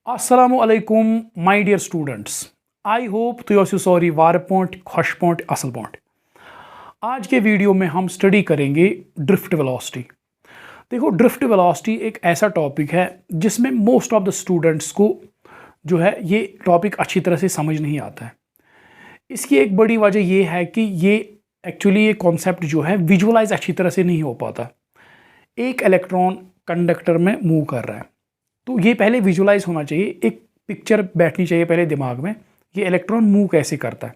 Assalamu alaikum my dear students. I hope तुम sorry वार point खुश point असल point. आज के वीडियो में हम स्टडी करेंगे ड्रिफ्ट वेलोसिटी। देखो, ड्रिफ्ट वेलोसिटी एक ऐसा टॉपिक है जिसमें मोस्ट ऑफ द स्टूडेंट्स को जो है ये टॉपिक अच्छी तरह से समझ नहीं आता है। इसकी एक बड़ी वजह ये है कि ये एक्चुअली ये कॉन्सेप्ट जो है विजुअलाइज अच्छी तरह से नहीं हो पाता। एक इलेक्ट्रॉन कंडक्टर में मूव कर रहा है तो ये पहले विजुलाइज होना चाहिए, एक पिक्चर बैठनी चाहिए पहले दिमाग में, ये इलेक्ट्रॉन मूव कैसे करता है।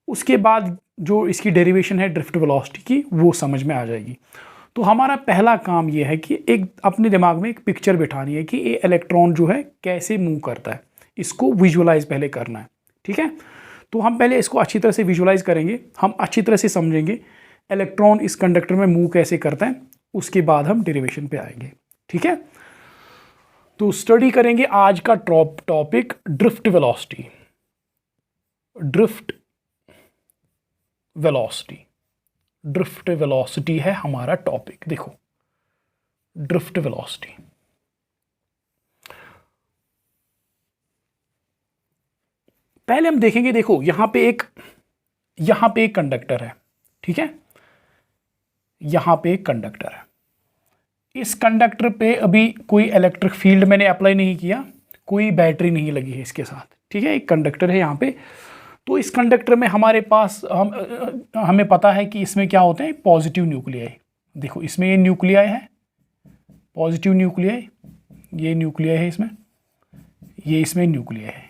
उसके बाद जो इसकी डेरिवेशन है ड्रिफ्ट वेलोसिटी की वो समझ में आ जाएगी। तो हमारा पहला काम ये है कि एक अपने दिमाग में एक पिक्चर बिठानी है कि ये इलेक्ट्रॉन जो है कैसे मूव करता है, इसको विजुलाइज पहले करना है। ठीक है, तो हम पहले इसको अच्छी तरह से विजुलाइज करेंगे, हम अच्छी तरह से समझेंगे इलेक्ट्रॉन इस कंडक्टर में मूव कैसे करता है, उसके बाद हम डेरिवेशन पे आएंगे। ठीक है, तो स्टडी करेंगे आज का topic drift velocity. Drift velocity, drift velocity है हमारा टॉपिक। देखो, ड्रिफ्ट वेलोसिटी पहले हम देखेंगे। देखो, यहां पे एक कंडक्टर है। ठीक है, यहां पे एक कंडक्टर है। इस कंडक्टर पे अभी कोई इलेक्ट्रिक फील्ड मैंने अप्लाई नहीं किया, कोई बैटरी नहीं लगी है इसके साथ। ठीक है, एक कंडक्टर है यहाँ पे। तो इस कंडक्टर में हमारे पास हमें पता है कि इसमें क्या होते हैं, पॉजिटिव न्यूक्लियाई। देखो, इसमें ये न्यूक्लियाई है, पॉजिटिव न्यूक्लियाई, ये न्यूक्लियाई है इसमें, ये इसमें न्यूक्लियाई है।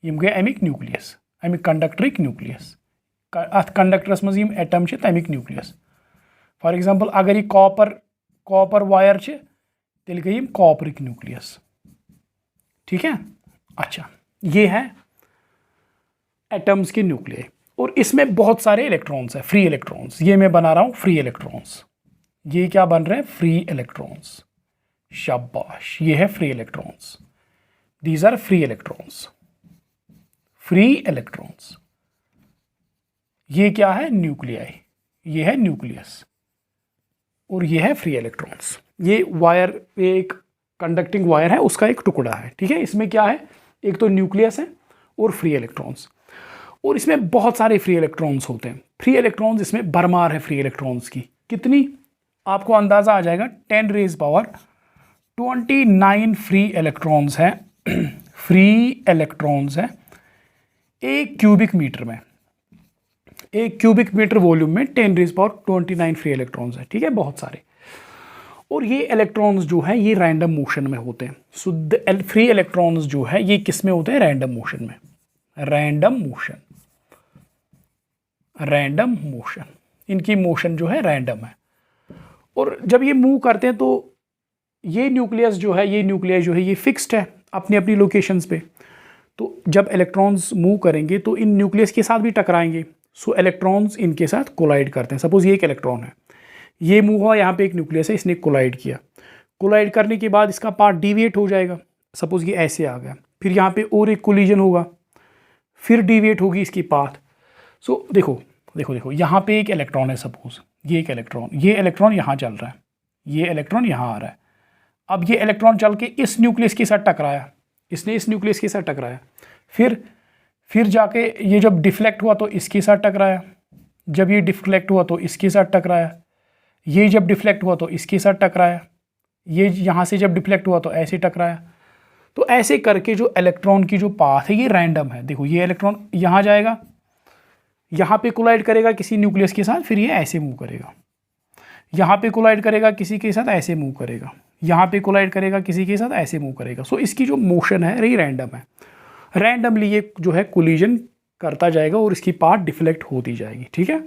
यम गए अमिक न्यूक्लियस, अमिक कंडक्टरिक न्यूक्लियस। अथ कंडक्टरस मज यम एटम छ तमिक न्यूक्लियस। फॉर एग्जांपल अगर ये कॉपर वायर छ तेल गई कॉपरिक न्यूक्लियस। ठीक है, अच्छा, ये है एटम्स के न्यूक्लियस और इसमें बहुत सारे इलेक्ट्रॉन्स है, फ्री इलेक्ट्रॉन्स। ये मैं बना रहा हूं फ्री इलेक्ट्रॉन्स। ये क्या बन रहे हैं, फ्री इलेक्ट्रॉन्स। शाबाश, ये है free electrons. These are free electrons, free electrons. ये क्या है, न्यूक्लियाई, ये है न्यूक्लियस और ये है फ्री इलेक्ट्रॉन्स। ये वायर, एक कंडक्टिंग वायर है, उसका एक टुकड़ा है। ठीक है, इसमें क्या है, एक तो न्यूक्लियस है और फ्री इलेक्ट्रॉन्स। और इसमें बहुत सारे फ्री इलेक्ट्रॉन्स होते हैं। फ्री इलेक्ट्रॉन्स इसमें भरमार है फ्री इलेक्ट्रॉन्स की। कितनी, आपको अंदाज़ा आ जाएगा, 10⁻29 फ्री इलेक्ट्रॉन्स है। फ्री इलेक्ट्रॉन्स है एक क्यूबिक मीटर में, एक क्यूबिक मीटर वॉल्यूम में 10⁻29 फ्री इलेक्ट्रॉन्स है। ठीक है, बहुत सारे। और ये इलेक्ट्रॉन्स जो है ये रैंडम मोशन में होते हैं। सो द फ्री इलेक्ट्रॉन्स जो है ये किस में होते हैं, रैंडम मोशन में। रैंडम मोशन, रैंडम मोशन, इनकी मोशन जो है रैंडम है। और जब ये मूव करते हैं तो ये न्यूक्लियस जो है, ये न्यूक्लियस जो है ये फिक्स्ड है अपनी अपनी लोकेशंस पे। तो जब इलेक्ट्रॉन्स मूव करेंगे तो इन न्यूक्लियस के साथ भी टकराएंगे। सो इलेक्ट्रॉन्स इनके साथ कोलाइड करते हैं। सपोज ये एक इलेक्ट्रॉन है, ये मूव हुआ, यहाँ पे एक न्यूक्लियस है, इसने कोलाइड किया। कोलाइड करने के बाद इसका पार्ट डिविएट हो जाएगा। सपोज ये ऐसे आ गया, फिर यहाँ पे और एक कोलिजन होगा, फिर डिविएट होगी इसकी पाथ। सो देखो देखो देखो, यहाँ पे एक इलेक्ट्रॉन है। सपोज ये एक इलेक्ट्रॉन, ये इलेक्ट्रॉन यहाँ चल रहा है, ये इलेक्ट्रॉन यहाँ आ रहा है। अब ये इलेक्ट्रॉन चल के इस न्यूक्लियस के साथ टकराया, इसने इस न्यूक्लियस के साथ टकराया, फिर जाके ये जब डिफ्लेक्ट हुआ तो इसके साथ टकराया, जब ये डिफ्लेक्ट हुआ तो इसके साथ टकराया, ये जब डिफ्लेक्ट हुआ तो इसके साथ टकराया, ये यहाँ से जब डिफ्लेक्ट हुआ तो ऐसे टकराया। तो ऐसे करके जो इलेक्ट्रॉन की जो पाथ है ये रैंडम है। देखो, ये इलेक्ट्रॉन यहाँ जाएगा, यहाँ पे कोलाइड करेगा किसी न्यूक्लियस के साथ, फिर ये ऐसे मूव करेगा, यहाँ पे कोलाइड करेगा किसी के साथ, ऐसे मूव करेगा, यहाँ पे कोलाइड करेगा किसी के साथ, ऐसे मूव करेगा। सो इसकी जो मोशन है ये रैंडम है। रैंडमली ये जो है कोलिजन करता जाएगा और इसकी पार्ट डिफ्लेक्ट होती जाएगी। ठीक है,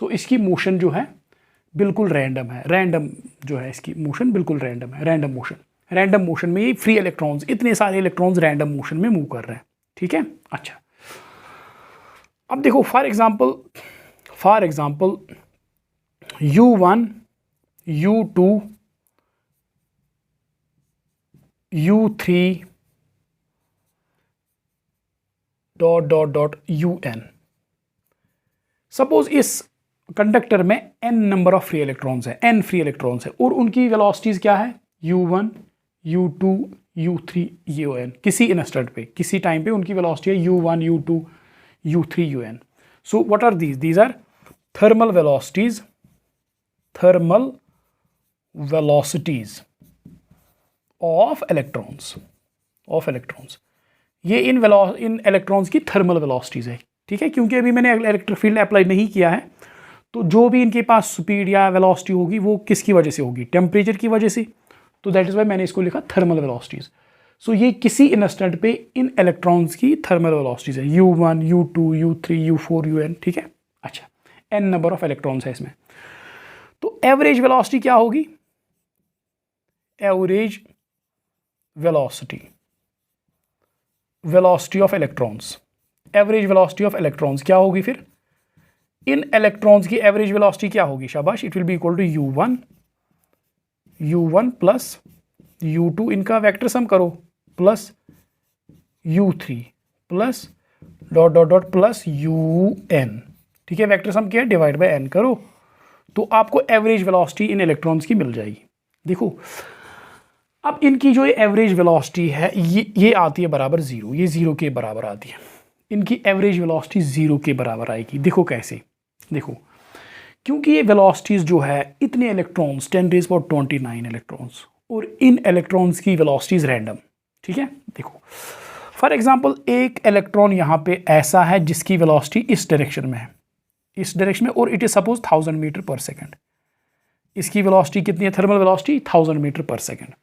सो इसकी मोशन जो है बिल्कुल रैंडम है। रैंडम जो है इसकी मोशन बिल्कुल रैंडम है, रैंडम मोशन। रैंडम मोशन में ये फ्री इलेक्ट्रॉन्स, इतने सारे इलेक्ट्रॉन्स रैंडम मोशन में मूव कर रहे हैं। ठीक है, अच्छा, अब देखो for example U1, U2, U3 UN। Suppose इस कंडक्टर में n number of free electrons है, n फ्री इलेक्ट्रॉन्स है और उनकी वेलोसिटीज क्या है, U1, U2 U3 UN, किसी इंस्टेंट पे, किसी टाइम पे उनकी वेलोसिटी है U1 U2 U3 UN. So what are these? These are thermal velocities of electrons. ये इन इलेक्ट्रॉन्स की थर्मल वेलोसिटीज है, ठीक है, क्योंकि अभी मैंने इलेक्ट्रिक फील्ड अप्लाई नहीं किया है, तो जो भी इनके पास स्पीड या वेलोसिटी होगी वो किसकी वजह से होगी, टेम्परेचर की वजह से, तो दैट इज़ वाई मैंने इसको लिखा थर्मल वेलोसिटीज. सो ये किसी इंस्टेंट पे इन इलेक्ट्रॉन्स की थर्मल वेलोसिटीज है, U1 U2 U3 U4 UN, ठीक है. अच्छा, n नंबर ऑफ इलेक्ट्रॉन्स है इसमें, तो एवरेज वेलोसिटी क्या होगी, average velocity of electrons, average velocity of electrons क्या होगी फिर, इन इलेक्ट्रॉन्स की एवरेज वेलोसिटी क्या होगी, शाबाश, it will be equal to U1 plus U2, इनका वेक्टर सम करो, plus U3 plus dot dot dot plus UN, ठीक है, वेक्टर सम क्या है, डिवाइड बाय n करो, तो आपको एवरेज वेलोसिटी इन इलेक्ट्रॉन्स की मिल जाएगी. देखो अब इनकी जो एवरेज वेलोसिटी है ये आती है बराबर ज़ीरो, ये ज़ीरो के बराबर आती है, इनकी एवरेज वेलोसिटी ज़ीरो के बराबर आएगी. देखो कैसे, देखो क्योंकि ये वेलोसिटीज़ जो है इतने इलेक्ट्रॉन्स 10⁻29 इलेक्ट्रॉन्स, और इन इलेक्ट्रॉन्स की वेलोसिटीज़ रैंडम, ठीक है. देखो फॉर एग्जांपल एक इलेक्ट्रॉन यहाँ पे ऐसा है जिसकी वेलोसिटी इस डायरेक्शन में है, इस डायरेक्शन में, और इट इज़ सपोज 1000 मीटर पर सेकेंड, इसकी वेलोसिटी कितनी है, थर्मल वेलोसिटी 1000 मीटर पर सेकेंड.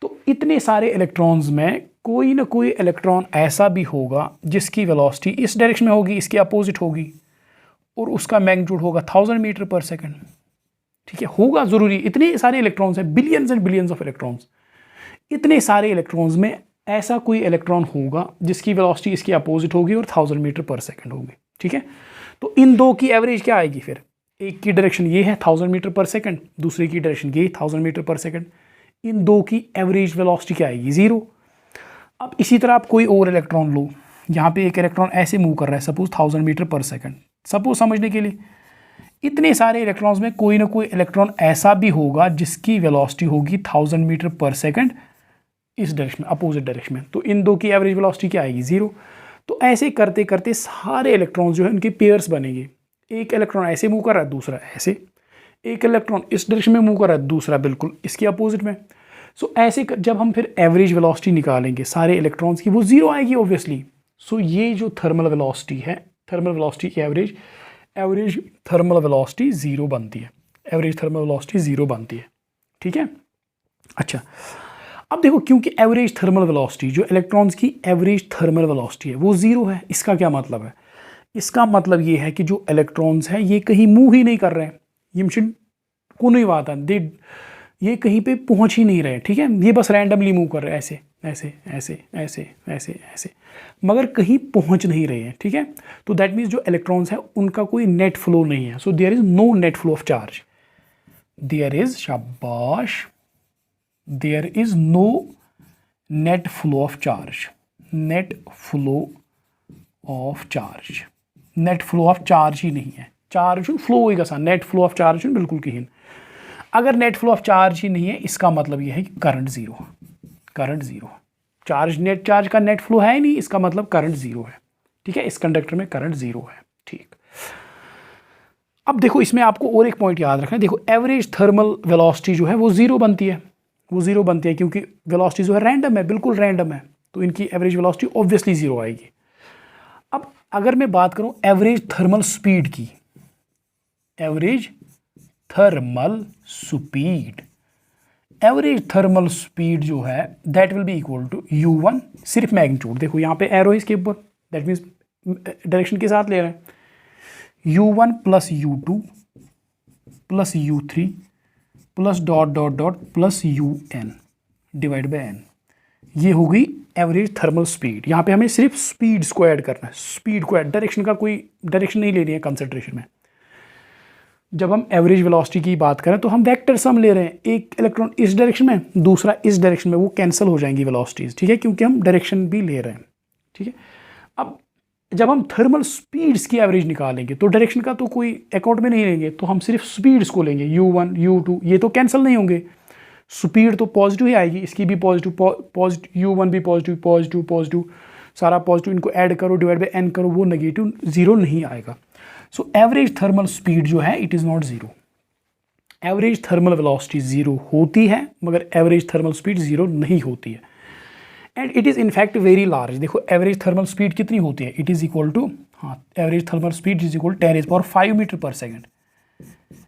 तो इतने सारे इलेक्ट्रॉन्स में कोई ना कोई इलेक्ट्रॉन ऐसा भी होगा जिसकी वेलोसिटी इस डायरेक्शन में होगी, इसके अपोजिट होगी, और उसका मैग्नीट्यूड होगा 1000 मीटर पर सेकेंड, ठीक है, होगा ज़रूरी. इतने सारे इलेक्ट्रॉन्स हैं, billions and billions of electrons, इतने सारे इलेक्ट्रॉन्स में ऐसा कोई इलेक्ट्रॉन होगा जिसकी वेलोसिटी इसके अपोजिट होगी और 1000 मीटर पर सेकेंड होगी, ठीक है. तो इन दो की एवरेज क्या आएगी फिर, एक की डायरेक्शन ये है 1000 मीटर पर सेकेंड, दूसरे की डायरेक्शन ये 1000 मीटर पर सेकेंड, इन दो की एवरेज वेलोसिटी क्या आएगी, ज़ीरो. अब इसी तरह आप कोई और इलेक्ट्रॉन लो, यहाँ पे एक इलेक्ट्रॉन ऐसे मूव कर रहा है सपोज 1000 मीटर पर सेकेंड, सपोज समझने के लिए, इतने सारे इलेक्ट्रॉन्स में कोई ना कोई इलेक्ट्रॉन ऐसा भी होगा जिसकी वेलोसिटी होगी 1000 मीटर पर सेकेंड इस डायरेक्शन में, अपोजिट डायरेक्शन में, तो इन दो की एवरेज वेलोसिटी क्या आएगी, ज़ीरो. तो ऐसे करते करते सारे इलेक्ट्रॉन्स जो है उनके पेयर्स बनेंगे, एक इलेक्ट्रॉन ऐसे मूव कर रहा है, दूसरा ऐसे, एक इलेक्ट्रॉन इस डायरेक्शन में मूव कर रहा है, दूसरा बिल्कुल इसके अपोजिट में. सो ऐसे जब हम फिर एवरेज वेलोसिटी निकालेंगे सारे इलेक्ट्रॉन्स की, वो ज़ीरो आएगी ऑब्वियसली. सो ये जो थर्मल वेलोसिटी है, थर्मल वेलोसिटी की एवरेज थर्मल वेलोसिटी ज़ीरो बनती है, एवरेज थर्मल वेलोसिटी ज़ीरो बनती है, ठीक है. अच्छा, अब देखो क्योंकि एवरेज थर्मल वेलोसिटी, जो इलेक्ट्रॉन्स की एवरेज थर्मल वेलोसिटी है वो ज़ीरो है, इसका क्या मतलब है, इसका मतलब ये है कि जो इलेक्ट्रॉन्स हैं ये कहीं मूव ही नहीं कर रहे हैं, ये मिशन को नहीं आता, ये कहीं पे पहुंच ही नहीं रहे, ठीक है, ये बस रैंडमली मूव कर रहे हैं, ऐसे ऐसे ऐसे ऐसे ऐसे ऐसे, मगर कहीं पहुंच नहीं रहे हैं, ठीक है. तो दैट मीन्स जो इलेक्ट्रॉन्स है उनका कोई नेट फ्लो नहीं है, so there is no net flow of charge, there is, शाबाश, there is no net flow of charge, net flow of charge, net flow of charge ही नहीं है, चार्ज फ्लो होगा सा, नेट फ्लो ऑफ चार्ज बिल्कुल कहीं. अगर net flow of charge ही नहीं है, इसका मतलब यह है कि current zero, current zero, charge net charge का नेट फ्लो है ही नहीं, इसका मतलब करंट ज़ीरो है, ठीक है, इस कंडक्टर में करंट ज़ीरो है, ठीक. अब देखो इसमें आपको और एक पॉइंट याद रखना है, देखो एवरेज थर्मल वेलोसिटी जो है वो ज़ीरो बनती है, वो ज़ीरो बनती है क्योंकि वेलोसिटी जो है रैंडम है, बिल्कुल रैंडम है, तो इनकी एवरेज वेलोसिटी ऑब्वियसली ज़ीरो आएगी. अब अगर मैं बात करूँ एवरेज थर्मल स्पीड की, average thermal speed, average thermal speed जो है that will be equal to U1, सिर्फ मैग्नीट्यूड, देखो यहाँ पे एरो इसके ऊपर, दैट मीन्स डायरेक्शन के साथ ले रहे हैं, U1 plus U2 plus U3 plus dot dot dot plus UN divide by n, ये होगी एवरेज थर्मल स्पीड. यहाँ पे हमें सिर्फ स्पीड को ऐड करना है, स्पीड को ऐड, डायरेक्शन का कोई डायरेक्शन नहीं लेनी है कंसंट्रेशन में. जब हम एवरेज वेलोसिटी की बात करें तो हम वेक्टर सम ले रहे हैं, एक इलेक्ट्रॉन इस डायरेक्शन में, दूसरा इस डायरेक्शन में, वो कैंसिल हो जाएंगी वेलोसिटीज़, ठीक है, क्योंकि हम डायरेक्शन भी ले रहे हैं, ठीक है. अब जब हम थर्मल स्पीड्स की एवरेज निकालेंगे तो डायरेक्शन का तो कोई अकाउंट में नहीं लेंगे, तो हम सिर्फ स्पीड्स को लेंगे, U1 U2, ये तो कैंसिल नहीं होंगे. स्पीड तो पॉजिटिव ही आएगी, इसकी भी पॉजिटिव U1 भी पॉजिटिव सारा पॉजिटिव, इनको ऐड करो डिवाइड बाई n करो, वो नेगेटिव जीरो नहीं आएगा। सो एवरेज थर्मल स्पीड जो है it is not zero. Average thermal velocity zero होती है मगर एवरेज थर्मल स्पीड जीरो नहीं होती है, and it is in fact very large. देखो एवरेज थर्मल स्पीड कितनी होती है, इट इज़ इक्वल टू, हाँ, average thermal speed is equal 10⁵ metre पर second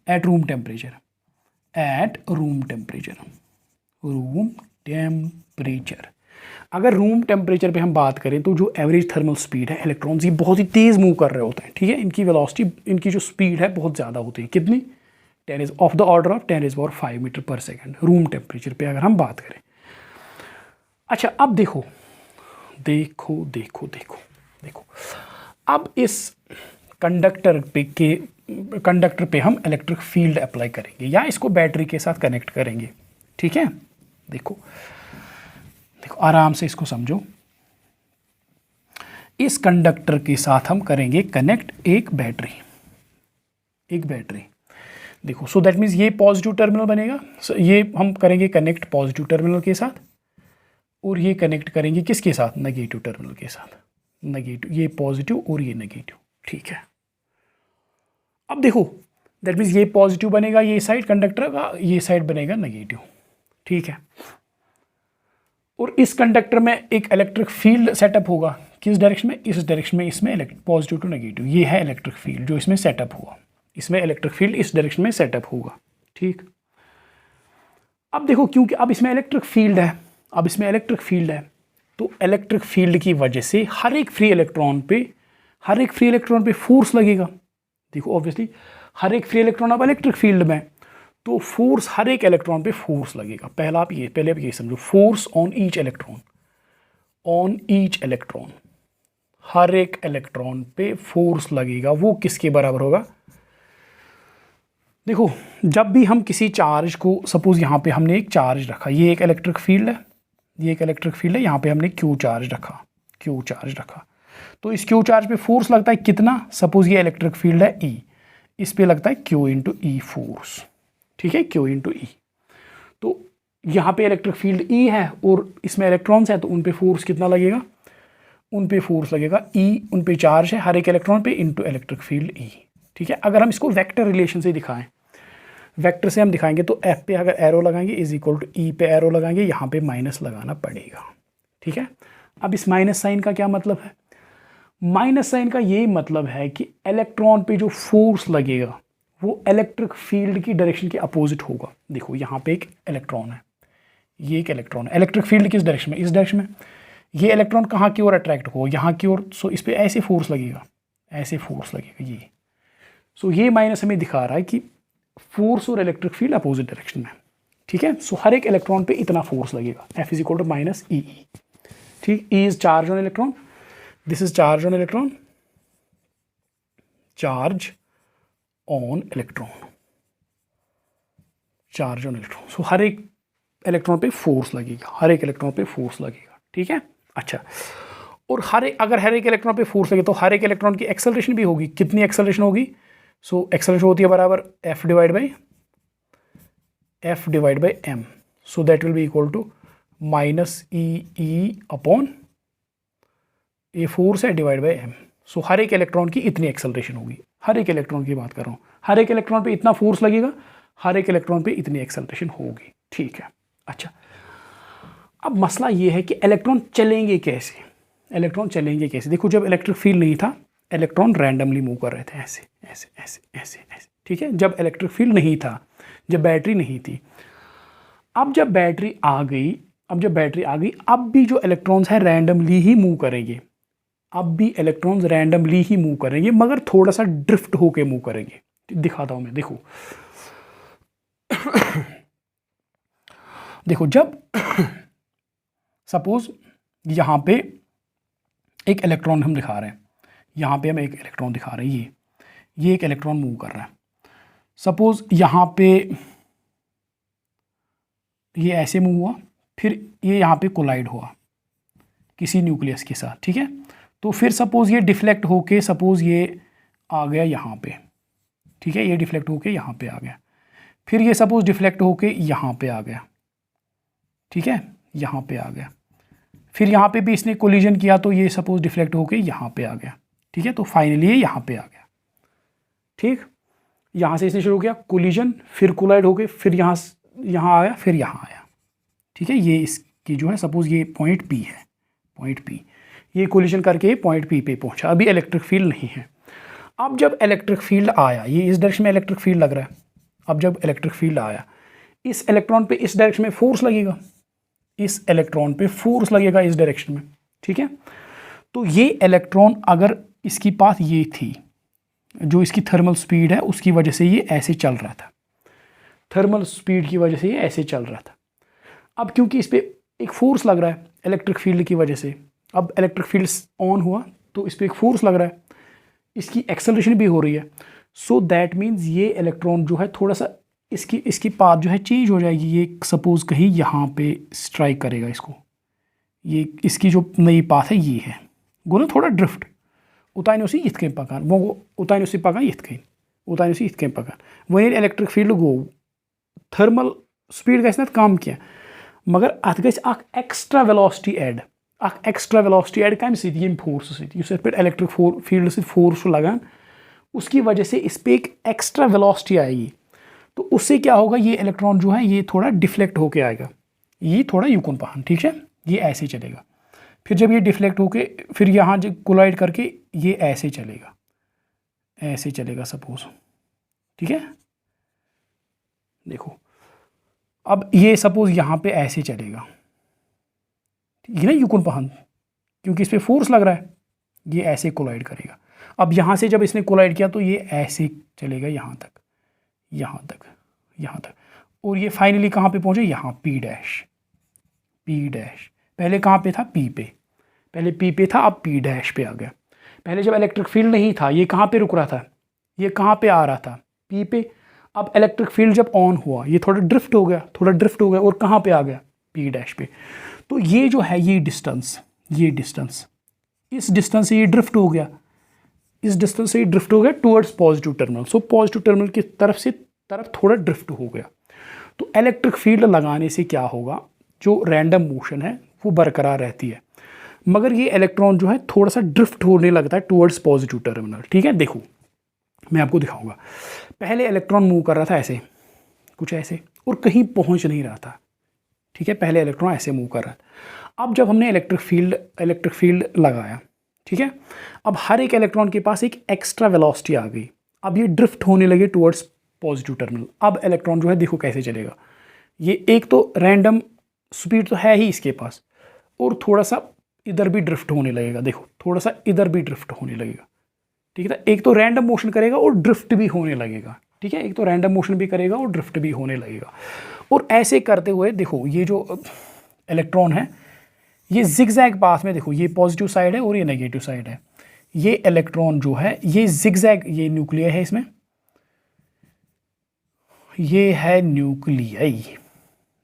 at room temperature, room temperature. अगर रूम टेम्परेचर पे हम बात करें तो जो एवरेज थर्मल स्पीड है, इलेक्ट्रॉन्स ये बहुत ही तेज़ मूव कर रहे होते हैं, ठीक है, इनकी वेलोसिटी, इनकी जो स्पीड है बहुत ज़्यादा होती है, कितनी, 10 of the order of 10⁵ metre पर सेकेंड रूम टेम्परेचर पे अगर हम बात करें। अच्छा अब देखो देखो देखो देखो देखो, अब इस कंडक्टर पे हम इलेक्ट्रिक फील्ड अप्लाई करेंगे या इसको बैटरी के साथ कनेक्ट करेंगे, ठीक है। देखो देखो आराम से इसको समझो, इस कंडक्टर के साथ हम करेंगे कनेक्ट एक बैटरी, देखो। सो दैट मीन्स ये पॉजिटिव टर्मिनल बनेगा, ये हम करेंगे कनेक्ट पॉजिटिव टर्मिनल के साथ, और ये कनेक्ट करेंगे किसके साथ, नेगेटिव टर्मिनल के साथ, नेगेटिव, ये पॉजिटिव और ये नेगेटिव, ठीक है। अब देखो दैट मीन्स ये पॉजिटिव बनेगा ये साइड कंडक्टर का, ये साइड बनेगा नेगेटिव, ठीक है। और इस कंडक्टर में एक इलेक्ट्रिक फील्ड सेटअप होगा, किस डायरेक्शन में, इस डायरेक्शन में, इसमें पॉजिटिव टू नेगेटिव, ये है इलेक्ट्रिक फील्ड जो इसमें सेटअप हुआ, इसमें इलेक्ट्रिक फील्ड इस डायरेक्शन में सेटअप होगा, ठीक। अब देखो क्योंकि अब इसमें इलेक्ट्रिक फील्ड है, तो इलेक्ट्रिक फील्ड की वजह से हर एक फ्री इलेक्ट्रॉन पे फोर्स लगेगा। देखो ऑब्वियसली हर एक फ्री इलेक्ट्रॉन अब इलेक्ट्रिक फील्ड में, तो फोर्स हर एक इलेक्ट्रॉन पे फोर्स लगेगा। पहले आप ये समझो, फोर्स ऑन ईच इलेक्ट्रॉन, हर एक इलेक्ट्रॉन पे फोर्स लगेगा, वो किसके बराबर होगा। देखो जब भी हम किसी चार्ज को, सपोज यहाँ पे हमने एक चार्ज रखा, ये एक इलेक्ट्रिक फील्ड है, यहाँ पे हमने क्यू चार्ज रखा, तो इस क्यू चार्ज पे फोर्स लगता है कितना, सपोज ये इलेक्ट्रिक फील्ड है E, इस पे लगता है Q इंटू ई फोर्स, ठीक है, Q इंटू ई। तो यहाँ पे इलेक्ट्रिक फील्ड E है और इसमें इलेक्ट्रॉन्स है, तो उन पे फोर्स कितना लगेगा, E, उन पे चार्ज है हर एक इलेक्ट्रॉन पे इंटू इलेक्ट्रिक फील्ड E, ठीक है। अगर हम इसको वेक्टर रिलेशन से दिखाएं, वेक्टर से हम दिखाएंगे तो F पे अगर एरो लगाएंगे इज इक्वल टू E पे एरो लगाएंगे, यहाँ पे माइनस लगाना पड़ेगा, ठीक है। अब इस माइनस साइन का क्या मतलब है, माइनस साइन का ये मतलब है कि इलेक्ट्रॉन पे जो फोर्स लगेगा वो इलेक्ट्रिक फील्ड की डायरेक्शन के अपोजिट होगा। देखो यहाँ पे एक इलेक्ट्रॉन है, ये एक इलेक्ट्रॉन है, इलेक्ट्रिक फील्ड किस डायरेक्शन में, इस डायरेक्शन में, ये इलेक्ट्रॉन कहाँ की ओर अट्रैक्ट होगा, यहाँ की ओर। सो इस पर ऐसे फोर्स लगेगा ये। सो ये माइनस हमें दिखा रहा है कि फोर्स और इलेक्ट्रिक फील्ड अपोजिट डायरेक्शन में, ठीक है। सो हर एक इलेक्ट्रॉन पे इतना फोर्स लगेगा, F is equal to minus e, ठीक। E is charge on electron, this is charge on electron, charge on electron. So हर एक इलेक्ट्रॉन पे फोर्स लगेगा, ठीक है। अच्छा, और अगर हर एक इलेक्ट्रॉन पे फोर्स लगे तो हर एक इलेक्ट्रॉन की एक्सेलरेशन भी होगी, कितनी एक्सेलरेशन होगी, सो एक्सेलरेशन होती है बराबर F divide by m, so that will be equal to minus e upon ये फोर्स है डिवाइड बाई m। सो हर एक इलेक्ट्रॉन की इतनी एक्सेलरेशन होगी, हर एक इलेक्ट्रॉन की बात कर रहा हूँ, हर एक इलेक्ट्रॉन पे इतना फोर्स लगेगा, हर एक इलेक्ट्रॉन पे इतनी एक्सेलरेशन होगी, ठीक है। अच्छा, अब मसला ये है कि इलेक्ट्रॉन चलेंगे कैसे, देखो जब इलेक्ट्रिक फील्ड नहीं था इलेक्ट्रॉन रैंडमली मूव कर रहे थे, ऐसे, ठीक है। जब इलेक्ट्रिक फील्ड नहीं था, जब बैटरी नहीं थी, अब जब बैटरी आ गई, अब भी जो इलेक्ट्रॉन्स हैं रैंडमली ही मूव करेंगे, मगर थोड़ा सा ड्रिफ्ट होके मूव करेंगे। दिखाता हूं मैं, देखो जब सपोज यहाँ पे एक इलेक्ट्रॉन हम दिखा रहे हैं, ये एक इलेक्ट्रॉन मूव कर रहा है। सपोज यहाँ पे ये ऐसे मूव हुआ, फिर ये यहाँ पे कोलाइड हुआ किसी न्यूक्लियस के साथ, ठीक है। तो फिर सपोज ये डिफ्लेक्ट होके, सपोज ये आ गया यहाँ पे, ठीक है, ये डिफ्लेक्ट होके यहाँ पे आ गया, फिर ये सपोज डिफ्लेक्ट होके यहाँ पे आ गया, ठीक है, यहाँ पे आ गया। फिर यहाँ पे भी इसने कोलिजन किया तो ये सपोज डिफ्लेक्ट होके यहाँ पे आ गया। ठीक है, तो फाइनली ये यहाँ पे आ गया। ठीक, यहाँ से इसने शुरू किया कोलिजन, फिर कोलाइड होके फिर यहाँ आया, फिर यहाँ आया। ठीक है, ये इसकी जो है सपोज ये पॉइंट पी है, पॉइंट पी, ये कोलिजन करके पॉइंट पी पे पहुंचा। अभी इलेक्ट्रिक फील्ड नहीं है। अब जब इलेक्ट्रिक फील्ड आया, ये इस डायरेक्शन में इलेक्ट्रिक फील्ड लग रहा है। अब जब इलेक्ट्रिक फील्ड आया, इस इलेक्ट्रॉन पे इस डायरेक्शन में फोर्स लगेगा, इस इलेक्ट्रॉन पे फोर्स लगेगा इस डायरेक्शन में। ठीक है, तो ये इलेक्ट्रॉन अगर इसकी पाथ ये थी, जो इसकी थर्मल स्पीड है उसकी वजह से ये ऐसे चल रहा था, थर्मल स्पीड की वजह से ये ऐसे चल रहा था। अब क्योंकि इस पर एक फोर्स लग रहा है इलेक्ट्रिक फील्ड की वजह से, अब इलेक्ट्रिक फील्ड ऑन हुआ तो इस पर एक फोर्स लग रहा है, इसकी एक्सेलरेशन भी हो रही है। सो दैट मीन्स ये इलेक्ट्रॉन जो है थोड़ा सा इसकी पाथ जो है चेंज हो जाएगी। ये सपोज कहीं यहाँ पे स्ट्राइक करेगा इसको, ये इसकी जो नई पाथ है ये है, गो ना थोड़ा ड्रिफ्ट, उतारने यथ कन पकान, वो उतारने पकान यथ कन, उतारने यथ कन पकान, वन इलेक्ट्रिक फील्ड गो, थर्मल स्पीड गस ना कम क्या, मगर अत गस extra velocity add, extra velocity add कम सम फोर्स पे इलेक्ट्रिक फील्ड से फोर्स लगान, उसकी वजह से इस पर एक एक्स्ट्रा वेलोसिटी आएगी। तो उससे क्या होगा, ये इलेक्ट्रॉन जो है ये थोड़ा डिफ्लेक्ट होके आएगा, ये थोड़ा यूकोन पहन, ठीक है, ये ऐसे चलेगा। फिर जब ये डिफ्लेक्ट होके फिर यहाँ जब कोलाइड करके ये ऐसे चलेगा, ऐसे चलेगा सपोज। ठीक है, देखो अब ये सपोज यहाँ पे ऐसे चलेगा, ये ना यूकोन पहन, क्योंकि इस पर फोर्स लग रहा है, ये ऐसे कोलाइड करेगा। अब यहाँ से जब इसने कोलाइड किया तो ये ऐसे चलेगा यहाँ तक, यहाँ तक, यहाँ तक, और ये फाइनली कहाँ पे पहुँचे, यहाँ पी डैश, पी डैश। पहले कहाँ पे था, पी पे, पहले पी पे था, अब पी डैश पे आ गया। पहले जब इलेक्ट्रिक फील्ड नहीं था, ये कहाँ पे रुक रहा था, ये कहाँ पे आ रहा था, पी पे। अब इलेक्ट्रिक फील्ड जब ऑन हुआ, ये थोड़ा ड्रिफ्ट हो गया, थोड़ा ड्रिफ्ट हो गया, और कहाँ पे आ गया, पी डैश पे। तो ये जो है ये डिस्टेंस, ये डिस्टेंस, इस डिस्टेंस से ये ड्रिफ्ट हो गया, इस डिस्टेंस से ये ड्रिफ्ट हो गया towards positive terminal. So positive terminal की तरफ थोड़ा ड्रिफ्ट हो गया। तो इलेक्ट्रिक फील्ड लगाने से क्या होगा, जो रैंडम मोशन है वो बरकरार रहती है, मगर ये इलेक्ट्रॉन जो है थोड़ा सा ड्रिफ्ट होने लगता है टुवर्ड्स पॉजिटिव टर्मिनल। ठीक है, देखो मैं आपको दिखाऊंगा। पहले इलेक्ट्रॉन मूव कर रहा था ऐसे, कुछ ऐसे, और कहीं पहुंच नहीं रहा था। ठीक है, पहले इलेक्ट्रॉन ऐसे मूव कर रहा था। अब जब हमने इलेक्ट्रिक फील्ड लगाया, ठीक है, अब हर एक इलेक्ट्रॉन के पास एक एक्स्ट्रा वेलोसिटी आ गई। अब ये ड्रिफ्ट होने लगे टुवर्ड्स पॉजिटिव टर्मिनल। अब इलेक्ट्रॉन जो है देखो कैसे चलेगा, ये एक तो रैंडम स्पीड तो है ही इसके पास, और थोड़ा सा इधर भी ड्रिफ्ट होने लगेगा, देखो थोड़ा सा इधर भी ड्रिफ्ट होने लगेगा। ठीक है, एक तो रैंडम मोशन करेगा और ड्रिफ्ट भी होने लगेगा। ठीक है, एक तो रैंडम मोशन भी करेगा और ड्रिफ्ट भी होने लगेगा। और ऐसे करते हुए देखो ये जो इलेक्ट्रॉन है ये जिगजैग पाथ में, देखो ये पॉजिटिव साइड है और ये नेगेटिव साइड है। ये इलेक्ट्रॉन जो है ये जिगजैग, ये न्यूक्लियर है, इसमें ये है न्यूक्लियाई,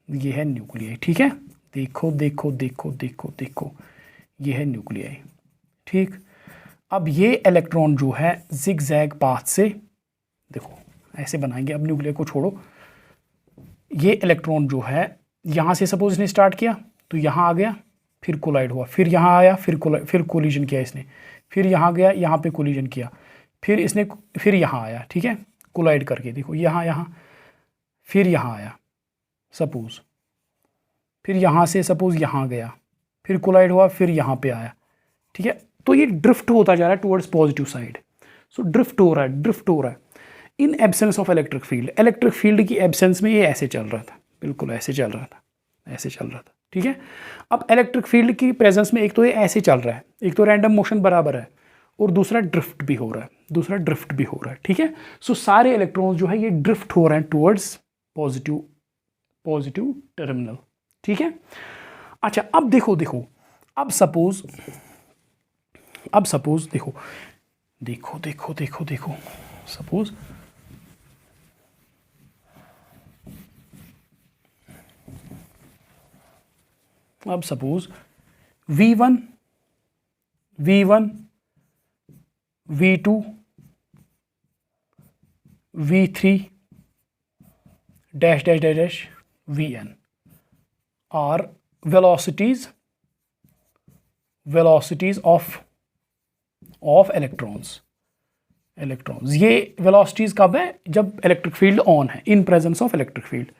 ये है न्यूक्लियाई। ठीक है, देखो देखो देखो देखो देखो, ये है न्यूक्लियाई। ठीक, अब ये इलेक्ट्रॉन जो है जिगजैग पाथ से, देखो ऐसे बनाएंगे, अब न्यूक्लियर को छोड़ो, ये इलेक्ट्रॉन जो है यहाँ से सपोज इसने स्टार्ट किया तो यहाँ आ गया, फिर कोलाइड हुआ, फिर यहाँ आया, फिर कोलिजन किया इसने, फिर यहाँ गया, यहाँ पे कोलिजन किया, फिर इसने फिर यहाँ आया। ठीक है, कोलाइड करके देखो यहाँ, फिर यहाँ आया सपोज, फिर यहाँ से सपोज यहाँ गया, फिर कोलाइड हुआ, फिर यहाँ पे आया। ठीक है, तो ये ड्रिफ्ट होता जा रहा है towards positive side. So drift हो रहा है in absence of electric field. Electric field की एब्सेंस में ये ऐसे चल रहा था, बिल्कुल ऐसे चल रहा था, ऐसे चल रहा था। ठीक है, अब इलेक्ट्रिक फील्ड की प्रेजेंस में एक तो ये ऐसे चल रहा है, एक तो रैंडम मोशन बराबर है, और दूसरा ड्रिफ्ट भी हो रहा है, ठीक है। सो सारे इलेक्ट्रॉन्स जो है ये ड्रिफ्ट हो रहे हैं टुवर्ड्स पॉजिटिव टर्मिनल। ठीक है, अच्छा अब देखो अब सपोज देखो सपोज अब suppose V1 V2 V3 dash dash dash dash Vn, are velocities of electrons. ये वेलोसिटीज कब है? जब इलेक्ट्रिक फील्ड ऑन है, in presence of electric field.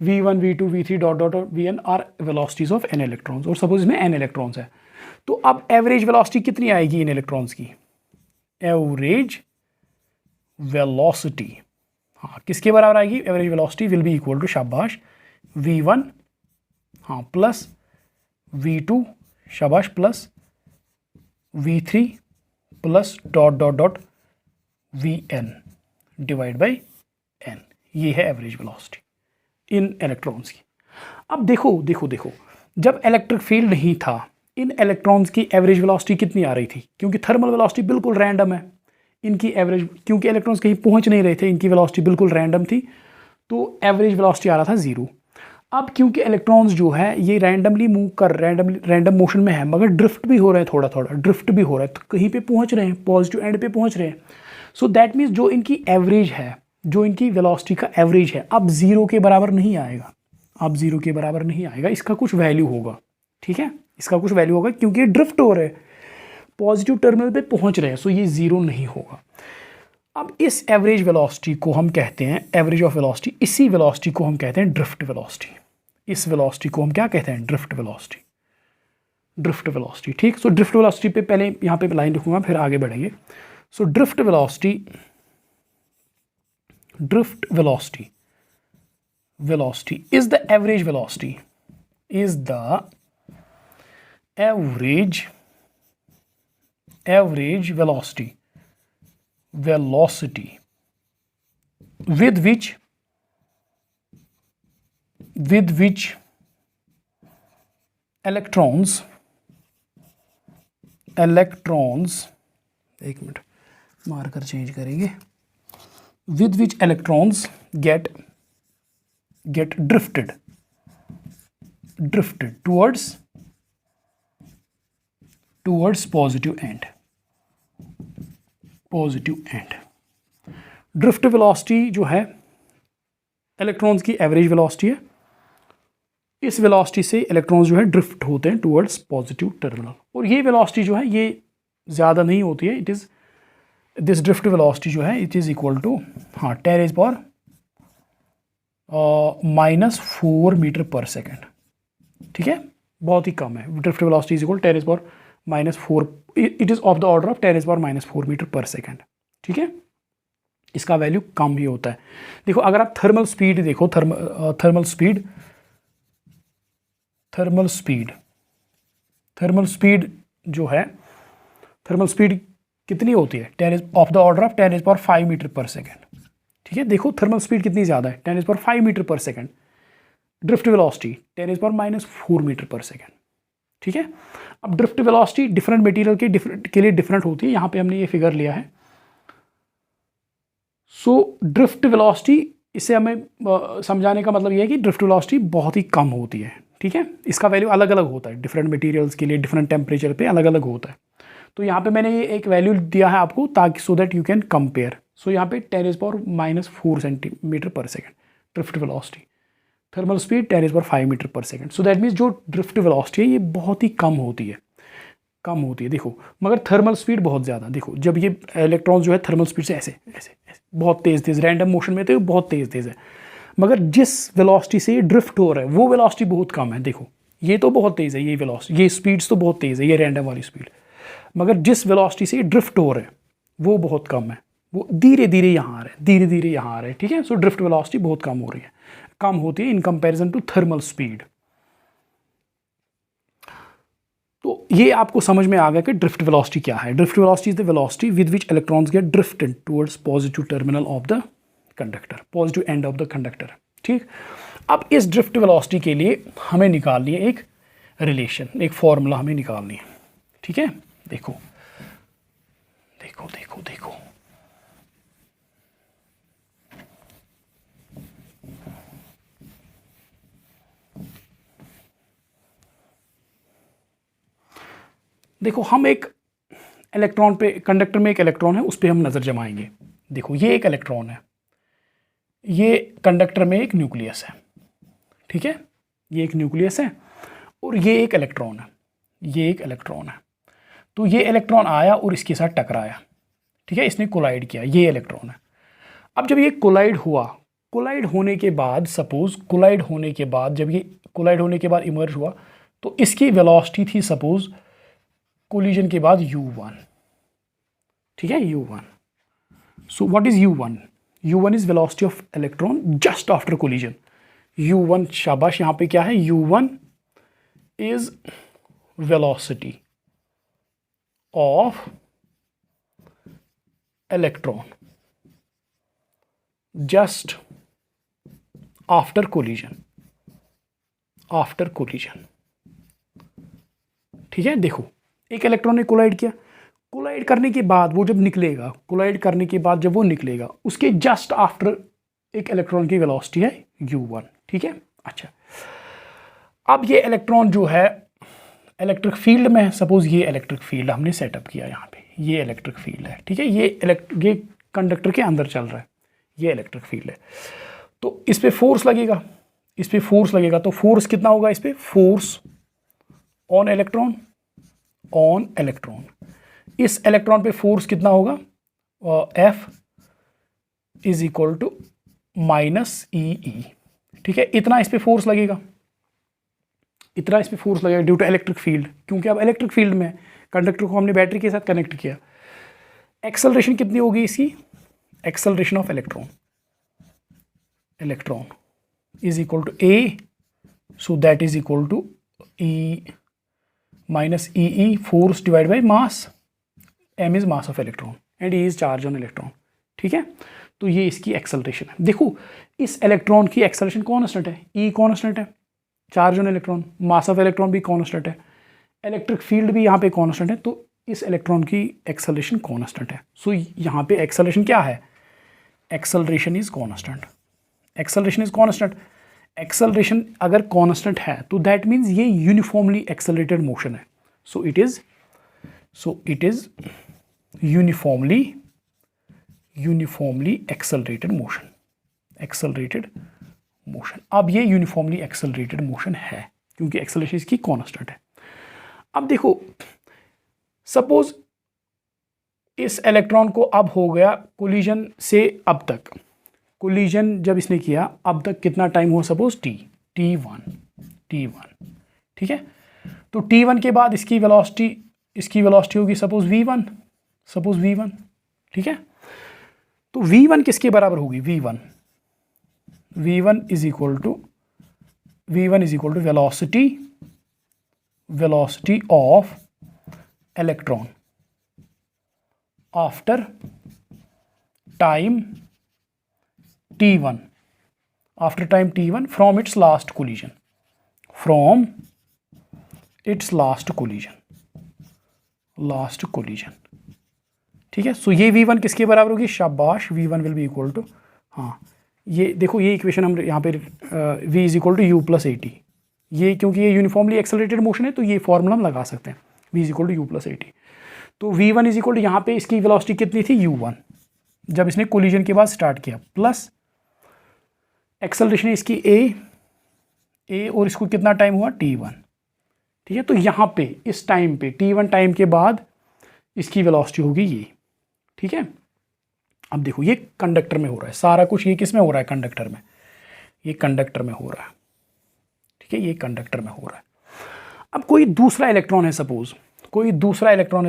v1 v2 v3 dot dot vn are velocities of n electrons, और suppose इसमें n electrons है। तो अब एवरेज वेलोसिटी कितनी आएगी इन इलेक्ट्रॉन्स की? एवरेज वेलोसिटी, हाँ, किसके बराबर आएगी? Average velocity will be equal to, शाबाश, v1, हाँ, प्लस v2, शाबाश, plus v3 plus dot dot dot vn divide by n। ये है एवरेज वेलोसिटी इन इलेक्ट्रॉन्स की। अब देखो, जब इलेक्ट्रिक फील्ड नहीं था, इन इलेक्ट्रॉन्स की एवरेज वेलोसिटी कितनी आ रही थी? क्योंकि थर्मल वेलोसिटी बिल्कुल रैंडम है, इनकी एवरेज, क्योंकि इलेक्ट्रॉन्स कहीं पहुंच नहीं रहे थे, इनकी वेलोसिटी बिल्कुल रैंडम थी, तो एवरेज वेलोसिटी आ रहा था 0। अब क्योंकि इलेक्ट्रॉन्स जो है ये रैंडमली मूव कर, रैंडम मोशन में है, मगर ड्रिफ्ट भी हो रहे हैं, थोड़ा ड्रिफ्ट भी हो रहा है, तो कहीं पे पहुंच रहे हैं, पॉजिटिव एंड पे पहुंच रहे हैं। सो दैट मीन्स जो इनकी एवरेज है, जो इनकी वेलोसिटी का एवरेज है, अब 0 के बराबर नहीं आएगा, अब 0 के बराबर नहीं आएगा, इसका कुछ वैल्यू होगा, ठीक है, इसका कुछ वैल्यू होगा, क्योंकि ये ड्रिफ्ट हो रहे हैं, पॉजिटिव टर्मिनल पे पहुंच रहे हैं, सो ये 0 नहीं होगा। अब इस एवरेज वेलोसिटी को हम कहते हैं एवरेज ऑफ वेलोसिटी, इसी वेलोसिटी को हम कहते हैं ड्रिफ्ट वेलोसिटी। इस वेलोसिटी को हम क्या कहते हैं? ड्रिफ्ट वेलोसिटी, ठीक। सो ड्रिफ्ट वेलोसिटी पे पहले यहाँ पे लाइन लिखूंगा, फिर आगे बढ़ेंगे। सो drift velocity is the average velocity, velocity with which electrons, एक मिनट, मार्कर चेंज करेंगे, with which electrons get drifted towards positive end। Drift velocity जो है इलेक्ट्रॉन्स की एवरेज वेलोसिटी है, इस वेलोसिटी से इलेक्ट्रॉन्स जो है ड्रिफ्ट होते हैं टुवर्ड्स पॉजिटिव टर्मिनल, और ये वेलोसिटी जो है ये ज़्यादा नहीं होती है, दिस ड्रिफ्ट वेलोसिटी जो है इट इज़ इक्वल टू, हाँ, 10⁻⁻⁴ मीटर पर सेकेंड, ठीक है, बहुत ही कम है। Drift velocity is equal 10⁻⁻⁴, it is of the order of 10⁻⁻⁴ metre पर सेकेंड, ठीक है, इसका वैल्यू कम ही होता है। देखो, अगर आप थर्मल स्पीड देखो, थर्मल स्पीड जो है, थर्मल स्पीड कितनी होती है? 10 of the order of 10⁻⁵ metre पर सेकेंड, ठीक है। देखो थर्मल स्पीड कितनी ज़्यादा है, 10⁻⁵ मीटर पर सेकेंड। ड्रिफ्ट वेलोसिटी 10⁻⁴ मीटर पर सेकेंड, ठीक है। अब ड्रिफ्ट वेलोसिटी डिफरेंट मटेरियल के लिए डिफरेंट होती है, यहाँ पे हमने ये फिगर लिया है। सो ड्रिफ्ट वेलोसिटी, इससे हमें समझाने का मतलब ये है कि ड्रिफ्ट वेलोसिटी बहुत ही कम होती है, ठीक है। इसका वैल्यू अलग अलग होता है, डिफरेंट मटेरियल्स के लिए डिफरेंट टेम्परेचर पे अलग अलग होता है। तो यहाँ पे मैंने ये एक वैल्यू दिया है आपको, ताकि so that you can compare. So यहाँ पे 10⁻⁻⁴ centimetre per second drift velocity, thermal speed 10⁻⁵ metre पर सेकेंड। सो दैट मीन्स जो ड्रिफ्ट वेलोसिटी है ये बहुत ही कम होती है, देखो, मगर थर्मल स्पीड बहुत ज़्यादा। देखो, जब ये इलेक्ट्रॉन जो है थर्मल स्पीड से ऐसे बहुत तेज़ रैंडम मोशन में तो बहुत तेज़ है, मगर जिस वेलोसिटी से ये ड्रिफ्ट हो रहा है वो वेलोसिटी बहुत कम है। देखो, ये तो बहुत तेज़ है, ये वेलोसिटी, ये स्पीड्स तो बहुत तेज़ है, ये रैंडम वाली स्पीड, मगर जिस वेलोसिटी से ये ड्रिफ्ट हो रहा है वो बहुत कम है, वो धीरे धीरे यहाँ आ रहा है, ठीक है। सो ड्रिफ्ट वेलोसिटी बहुत कम हो रही है, कम होती है in comparison to thermal speed. तो ये आपको समझ में आ गया कि ड्रिफ्ट वेलोसिटी क्या है। Drift velocity is the velocity with which electrons get drifted towards positive terminal of the conductor, positive end of the conductor, ठीक। अब इस ड्रिफ्ट वेलोसिटी के लिए हमें निकालनी है एक रिलेशन, एक फॉर्मूला हमें निकालनी है, ठीक है। देखो, हम एक इलेक्ट्रॉन पे, कंडक्टर में एक इलेक्ट्रॉन है, उस पर हम नज़र जमाएंगे। देखो, ये एक इलेक्ट्रॉन है, ये कंडक्टर में एक न्यूक्लियस है, ठीक है। ये एक न्यूक्लियस है और ये एक इलेक्ट्रॉन है, ये एक इलेक्ट्रॉन है। तो ये इलेक्ट्रॉन आया और इसके साथ टकराया, ठीक है, इसने कोलाइड किया, ये इलेक्ट्रॉन है। अब जब ये कोलाइड हुआ, कोलाइड होने के बाद सपोज कोलाइड होने के बाद जब ये कोलाइड होने के बाद इमर्ज हुआ तो इसकी वेलोसिटी थी सपोज कोलिजन के बाद u1, ठीक है, u1। So what is u1? u1 is velocity of electron just after collision. u1 शाबाश, यहाँ पे क्या है, u1 is velocity of electron just after collision, after collision, ठीक है। देखो एक इलेक्ट्रॉन ने कोलाइड किया, कोलाइड करने के बाद वो जब निकलेगा, कोलाइड करने के बाद जब वो निकलेगा उसके जस्ट आफ्टर एक इलेक्ट्रॉन की वेलोसिटी है u1, ठीक है। अच्छा, अब ये इलेक्ट्रॉन जो है इलेक्ट्रिक फील्ड में है, सपोज ये इलेक्ट्रिक फील्ड हमने सेटअप किया यहाँ पे, ये इलेक्ट्रिक फील्ड है, ठीक है, ये कंडक्टर के अंदर चल रहा है, ये इलेक्ट्रिक फील्ड है। तो इस पे फोर्स लगेगा, इस पे फोर्स लगेगा, तो फोर्स कितना होगा इस पे, force on electron, on electron. इस इलेक्ट्रॉन पे फोर्स कितना होगा, F is equal to -EE, ठीक है। इतना इस पे फोर्स लगेगा, इतना इस पे फोर्स लगेगा ड्यू टू इलेक्ट्रिक फील्ड, क्योंकि अब इलेक्ट्रिक फील्ड में कंडक्टर को हमने बैटरी के साथ कनेक्ट किया। एक्सेलरेशन कितनी होगी इसकी, acceleration of electron, electron is equal to A, so that is equal to E -EE, force divide by mass, m is mass of electron and E is charge on electron, ठीक है। तो ये इसकी acceleration है। देखो इस electron की acceleration constant है, E कॉन्स्टेंट है, charge on electron, mass of electron भी कॉन्स्टेंट है, इलेक्ट्रिक फील्ड भी यहाँ पे कॉन्स्टेंट है, तो इस इलेक्ट्रॉन की एक्सेलरेशन कॉन्स्टेंट है। सो यहाँ पे एक्सेलरेशन क्या है, acceleration is constant, acceleration is constant. Acceleration अगर कॉन्स्टेंट है तो दैट मीन्स ये यूनिफॉर्मली एक्सेलरेटेड मोशन है। सो it is uniformly accelerated motion, accelerated motion. अब ये यूनिफॉर्मली एक्सेलरेटेड मोशन है क्योंकि एक्सेलरेशन इसकी कॉन्स्टेंट है। अब देखो सपोज इस इलेक्ट्रॉन को अब हो गया कोलिजन से अब तक, कोलिजन जब इसने किया अब तक कितना टाइम हुआ, सपोज t1, ठीक है। तो t1 के बाद इसकी वेलोसिटी होगी सपोज v1, ठीक है। तो v1 किसके बराबर होगी, v1 is equal to velocity of electron after time t1, after time t1 from its last collision, last collision, ठीक है। सो ये v1 किसके बराबर होगी, शाबाश, v1 will be equal to, हाँ ये देखो ये इक्वेशन हम यहाँ पे v is equal to u plus AT, ये क्योंकि ये यूनिफॉर्मली एक्सेलरेटेड मोशन है तो ये फॉर्मूला हम लगा सकते हैं, v is equal to u plus AT। तो v1 इज इक्वल टू यहाँ पे इसकी वेलोसिटी कितनी थी, u1, जब इसने कोलिजन के बाद स्टार्ट किया, प्लस एक्सेलरेशन इसकी a और इसको कितना टाइम हुआ t1, ठीक है। तो यहाँ पे इस टाइम पे t1 टाइम के बाद इसकी वेलोसिटी होगी ये, ठीक है। अब देखो ये कंडक्टर में हो रहा है सारा कुछ, ये किस में हो रहा है, कंडक्टर में, ये कंडक्टर में हो रहा है, ठीक है, ये कंडक्टर में हो रहा है। अब कोई दूसरा इलेक्ट्रॉन है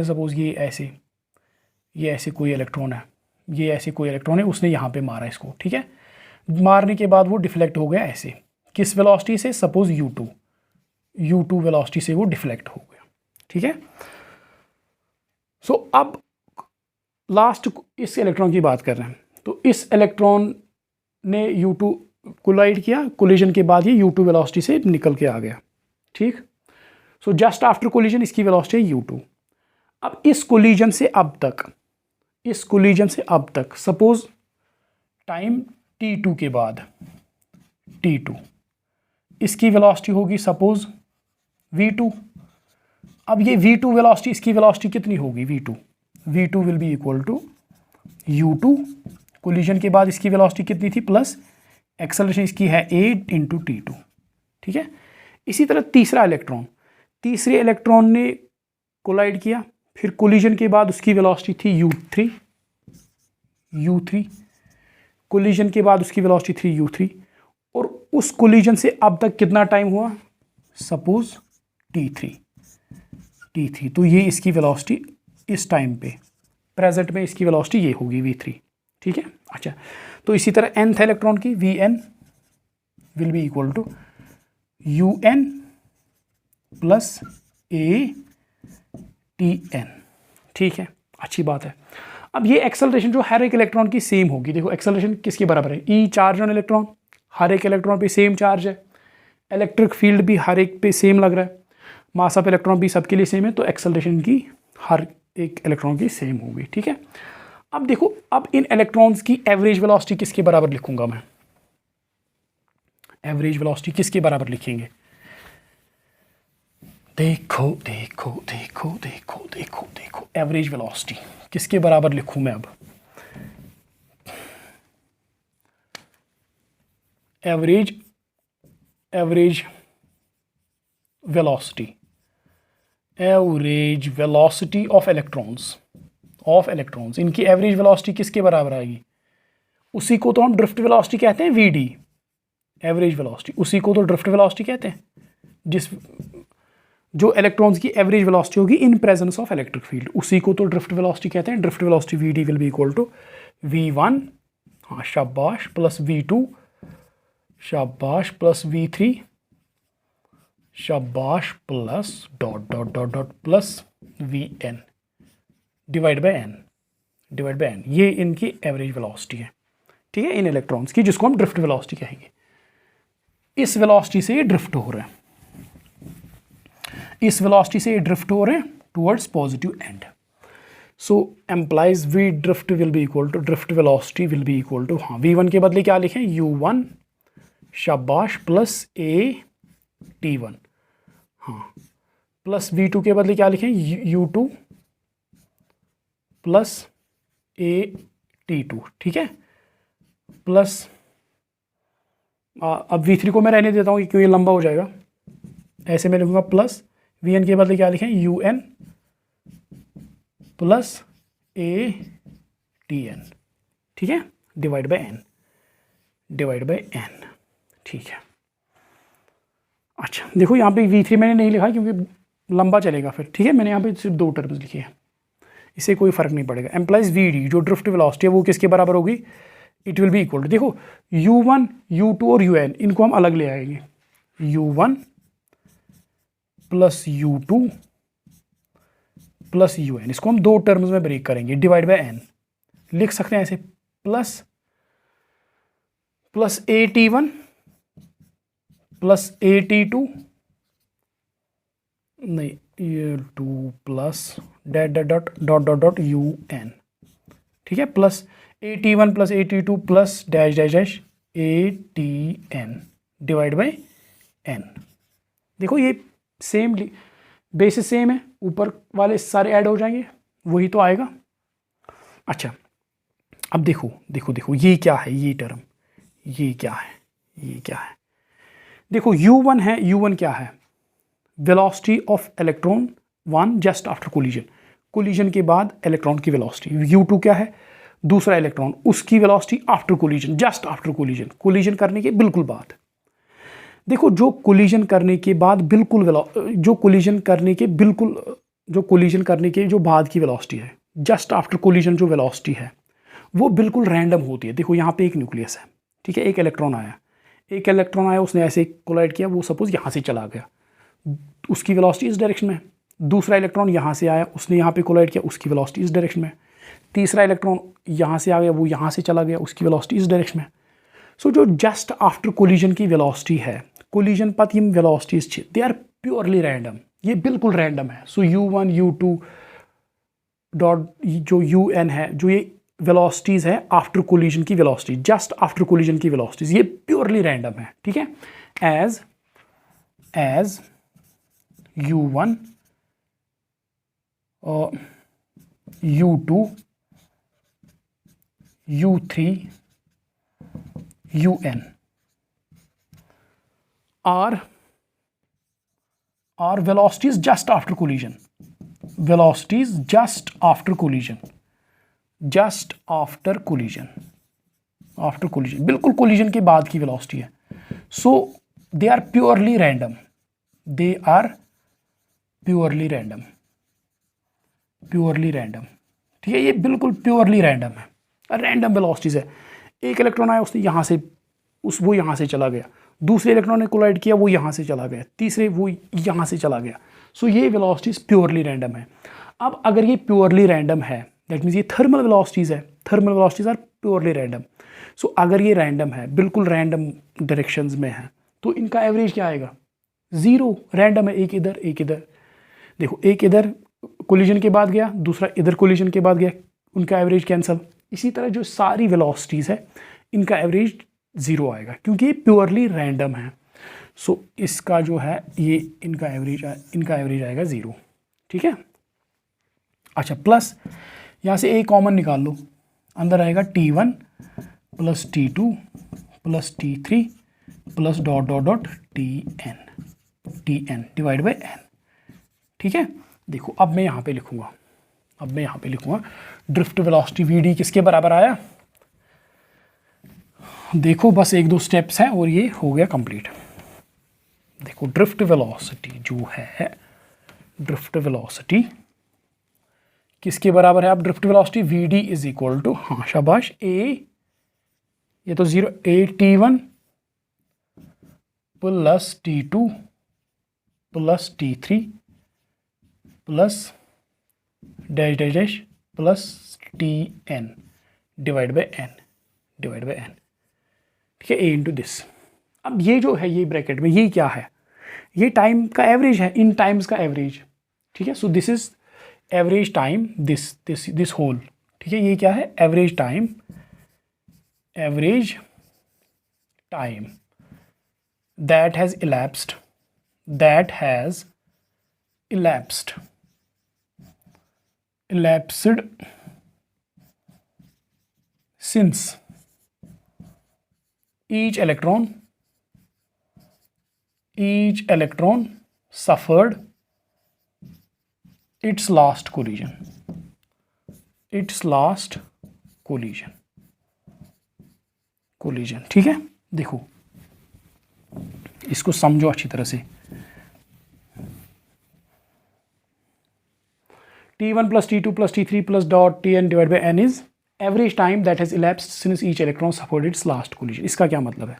सपोज, ये ऐसे कोई इलेक्ट्रॉन है, उसने यहाँ पे मारा इसको, ठीक है। मारने के बाद वो डिफ्लेक्ट हो गया ऐसे, किस वेलोसिटी से, सपोज u2 वेलोसिटी से वो डिफ्लेक्ट हो गया, ठीक है। सो अब लास्ट इस इलेक्ट्रॉन की बात कर रहे हैं, तो इस इलेक्ट्रॉन ने u2 कोलाइड किया, कोलिजन के बाद ये u2 वेलोसिटी से निकल के आ गया, ठीक। सो जस्ट आफ्टर कोलिजन इसकी वेलोसिटी है u2। अब इस कोलिजन से अब तक सपोज टाइम t2 के बाद इसकी वेलोसिटी होगी सपोज v2। अब ये v2 वेलोसिटी, इसकी वेलोसिटी कितनी होगी, v2 will be equal to u2, collision के बाद इसकी वेलोसिटी कितनी थी, प्लस एक्सेलरेशन इसकी है 8 × t2, ठीक है। इसी तरह तीसरे इलेक्ट्रॉन ने कोलाइड किया, फिर कोलिजन के बाद उसकी वेलोसिटी थी u3, कोलिजन के बाद उसकी वेलोसिटी थी u3, और उस कोलिजन से अब तक कितना टाइम हुआ, सपोज t3, तो ये इसकी वेलोसिटी इस टाइम पे प्रेजेंट में इसकी वेलोसिटी ये होगी v3, ठीक है। अच्छा, तो इसी तरह nth इलेक्ट्रॉन की vn will be equal to un plus atn, ठीक है, अच्छी बात है। अब ये एक्सेलरेशन जो हर एक इलेक्ट्रॉन की सेम होगी, देखो एक्सेलरेशन किसके बराबर है, ई चार्ज ऑन इलेक्ट्रॉन, हर एक इलेक्ट्रॉन पे सेम चार्ज है, इलेक्ट्रिक फील्ड भी हर एक पे सेम लग रहा है, मास ऑफ इलेक्ट्रॉन भी सबके लिए सेम है, तो एक्सेलरेशन की हर एक इलेक्ट्रॉन की सेम होगी, ठीक है। अब देखो, अब इन इलेक्ट्रॉन्स की एवरेज वेलोसिटी किसके बराबर लिखूंगा मैं, एवरेज वेलोसिटी किसके बराबर लिखेंगे, देखो देखो देखो देखो देखो देखो, एवरेज वेलोसिटी किसके बराबर लिखूं मैं अब, एवरेज वेलोसिटी ऑफ इलेक्ट्रॉन्स, इनकी एवरेज वेलोसिटी किसके बराबर आएगी, उसी को तो हम ड्रिफ्ट वेलोसिटी कहते हैं, वीडी एवरेज वेलोसिटी, उसी को तो ड्रिफ्ट वेलोसिटी कहते हैं, जो इलेक्ट्रॉन्स की एवरेज वेलोसिटी होगी in presence of electric field, उसी को तो ड्रिफ्ट वेलोसिटी कहते हैं। Drift velocity v d will be equal to v1, हाँ शाबाश, प्लस v2 शाबाश, प्लस v3 शाबाश, plus dot dot dot dot plus vn divide by n, ये इनकी एवरेज वेलोसिटी है, ठीक है, इन इलेक्ट्रॉन्स की, जिसको हम ड्रिफ्ट वेलोसिटी कहेंगे। इस वेलोसिटी से ये ड्रिफ्ट हो रहे हैं, इस वेलोसिटी से ये ड्रिफ्ट हो रहे हैं towards positive end, so implies v drift will be equal to, drift velocity will be equal to, हाँ v1 के बदले क्या लिखें, u1 शाबाश, प्लस at1, हाँ, प्लस v2 के बदले क्या लिखें, u2 प्लस at2, ठीक है, प्लस अब v3 को मैं रहने देता हूँ क्योंकि ये लंबा हो जाएगा, ऐसे मैं लिखूंगा, प्लस vn के बदले क्या लिखें, un प्लस atn, ठीक है, डिवाइड बाय n, ठीक है। अच्छा देखो, यहाँ पे v3 मैंने नहीं लिखा क्योंकि लंबा चलेगा फिर, ठीक है, मैंने यहाँ पे सिर्फ 2 टर्म्स लिखी है, इससे कोई फर्क नहीं पड़ेगा। एम्प्लाइज vd जो ड्रिफ्ट वेलोसिटी है वो किसके बराबर होगी, it will be equal to, देखो u1 u2 और un इनको हम अलग ले आएंगे, u1 plus u2 plus un, इसको हम 2 टर्म्स में ब्रेक करेंगे, डिवाइड बाय n, लिख सकते हैं ऐसे, प्लस at1 प्लस at2, नहीं ये 2 plus dot dot dot dot dot dot un, ठीक है, plus at1 plus at2 plus dash dash dash atn divide by n। देखो ये सेम बेसिस सेम है, ऊपर वाले सारे ऐड हो जाएंगे, वही तो आएगा। अच्छा अब देखो देखो देखो, ये क्या है, ये टर्म, ये क्या है, देखो u1 है, u1 क्या है, velocity of electron 1 just after collision के बाद इलेक्ट्रॉन की वेलोसिटी, u2 क्या है, दूसरा इलेक्ट्रॉन, उसकी velocity after collision, just after collision करने के बिल्कुल बाद। देखो जो कोलिजन करने के बाद जो कोलिजन करने के जो बाद की वेलोसिटी है, जस्ट आफ्टर कोलिजन जो वेलोसिटी है वो बिल्कुल रैंडम होती है। देखो यहाँ पे एक न्यूक्लियस है, ठीक है, एक इलेक्ट्रॉन आया, उसने ऐसे कोलाइड किया, वो सपोज यहाँ से चला गया, उसकी वेलोसिटी इस डायरेक्शन में, दूसरा इलेक्ट्रॉन यहाँ से आया, उसने यहाँ पे कोलाइड किया, उसकी वेलोसिटी इस डायरेक्शन में, तीसरा इलेक्ट्रॉन यहाँ से आ गया, वो यहाँ से चला गया, उसकी वेलोसिटी इस डायरेक्शन में। सो जो जस्ट आफ्टर कोलिजन की वेलोसिटी है, कोलिजन पथ यम velocities they are purely random, ये बिल्कुल रैंडम है। सो u1 u2 डॉट जो un है, जो ये वेलोसिटीज है आफ्टर कोलिजन की वेलोसिटी, जस्ट आफ्टर कोलिजन की वेलोसिटीज, ये प्योरली रैंडम है, ठीक है, as u1 u2 u3 un are or velocities just after collision, velocities just after collision, just after collision, after collision, बिल्कुल collision के बाद की velocity है. So they are purely random, they are purely random, purely random. ठीक है, ये बिल्कुल purely random है, रैंडम वेलोसिटीज है. एक इलेक्ट्रॉन आया, उसने यहाँ से वो यहाँ से चला गया, दूसरे इलेक्ट्रॉन ने कोलाइड किया, वो यहाँ से चला गया, तीसरे वो यहाँ से चला गया. सो ये वेलोसिटीज प्योरली रैंडम है. अब अगर ये प्योरली रैंडम है, दैट मीन्स ये थर्मल वेलोसिटीज है, thermal velocities are purely random. So अगर ये रैंडम है, बिल्कुल रैंडम डायरेक्शंस में है, तो इनका एवरेज क्या आएगा? ज़ीरो. रैंडम है, एक इधर एक इधर. देखो, एक इधर कोलिजन के बाद गया, दूसरा इधर कोलिजन के बाद गया, उनका एवरेज कैंसल. इसी तरह जो सारी वेलोसिटीज़ है, इनका एवरेज ज़ीरो आएगा, क्योंकि ये प्योरली रैंडम है. सो इसका जो है ये इनका एवरेज आएगा ज़ीरो. ठीक है. अच्छा, प्लस यहाँ से ए कॉमन निकाल लो, अंदर आएगा T1 plus T2 plus T3 plus dot dot dot Tn divide by n. ठीक है. देखो, अब मैं यहाँ पे लिखूँगा, ड्रिफ्ट वेलोसिटी Vd किसके बराबर आया? देखो, बस एक दो स्टेप्स हैं और ये हो गया कंप्लीट. देखो, ड्रिफ्ट वेलोसिटी जो है, ड्रिफ्ट वेलोसिटी किसके बराबर है? अब drift velocity Vd is equal to, हाँ शाबाश, ये तो zero, T1 plus T2 plus T3 plus dash dash dash plus Tn divide by n. ठीक है, a इंटू दिस. अब ये जो है, ये ब्रैकेट में ये क्या है? ये टाइम का एवरेज है, इन टाइम्स का एवरेज. ठीक है. So this is average time, this whole. ठीक है, ये क्या है? Average time that has elapsed since each electron suffered its last collision. ठीक है. देखो, इसको समझो अच्छी तरह से. T1 plus T2 plus T3 plus dot Tn divided by n is average time that has elapsed since each electron suffered its last collision. इसका क्या मतलब है?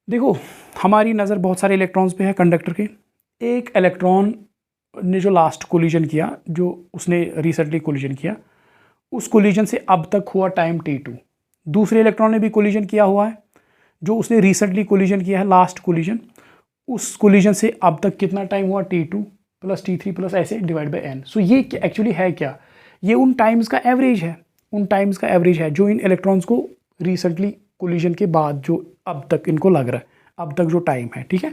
देखो, हमारी नज़र बहुत सारे इलेक्ट्रॉन्स पे है, कंडक्टर के. एक इलेक्ट्रॉन ने जो लास्ट कोलिजन किया, जो उसने रिसेंटली कोलिजन किया, उस कोलिजन से अब तक हुआ टाइम T2. दूसरे इलेक्ट्रॉन ने भी कोलिजन किया हुआ है, जो उसने रिसेंटली कोलिजन किया है, लास्ट कोलिजन. उस कोलिजन से अब तक कितना टाइम हुआ? T2 प्लस T3 प्लस ऐसे डिवाइड बाई n. सो ये एक्चुअली है क्या? ये उन टाइम्स का एवरेज है, जो इन इलेक्ट्रॉन्स को रिसेंटली कोलिजन के बाद जो अब तक इनको लग रहा है, अब तक जो टाइम है. ठीक है.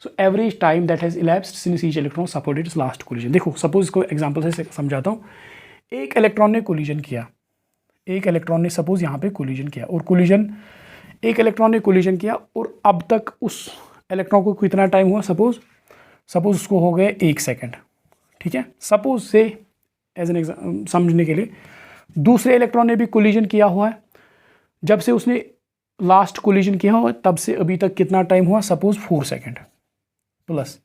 So average time that has elapsed since each electron support it's last collision. देखो, सपोज इसको एग्जांपल से समझाता हूँ. एक इलेक्ट्रॉन ने कोलिजन किया, सपोज यहाँ पे कोलिजन किया, और एक इलेक्ट्रॉन ने कोलिजन किया, और अब तक उस इलेक्ट्रॉन को कितना टाइम हुआ? सपोज उसको हो गए 1 सेकेंड. ठीक है. सपोज से एज एन एग्जाम्पल समझने के लिए, दूसरे इलेक्ट्रॉन ने भी कोलिजन किया हुआ है, जब से उसने लास्ट कोलिजन किया हुआ तब से अभी तक कितना टाइम हुआ? Suppose 4 second. प्लस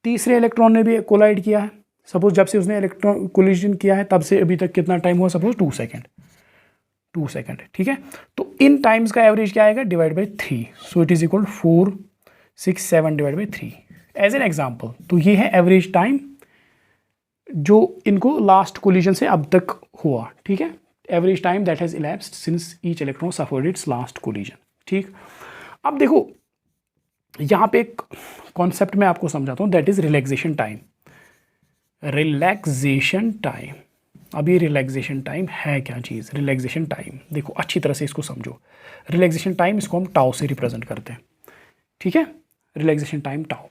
तीसरे इलेक्ट्रॉन ने भी कोलाइड किया है, सपोज जब से उसने इलेक्ट्रॉन कोलिजन किया है तब से अभी तक कितना टाइम हुआ? Suppose 2 second. ठीक है. तो इन टाइम्स का एवरेज क्या आएगा? Divide by 3. So it is equal 4, 6, 7 divide by 3 as an example. तो ये है एवरेज टाइम जो इनको लास्ट कोलिजन से अब तक हुआ. ठीक है. Average time that has elapsed since each electron suffered it's last collision. ठीक. अब देखो, यहाँ पे एक कॉन्सेप्ट मैं आपको समझाता हूँ, दैट इज रिलैक्सेशन टाइम. अब ये रिलैक्सेशन टाइम है क्या चीज़? रिलैक्सेशन टाइम देखो अच्छी तरह से इसको समझो. रिलैक्सेशन टाइम, इसको हम टाउ से रिप्रेजेंट करते हैं. ठीक है. Relaxation time tau.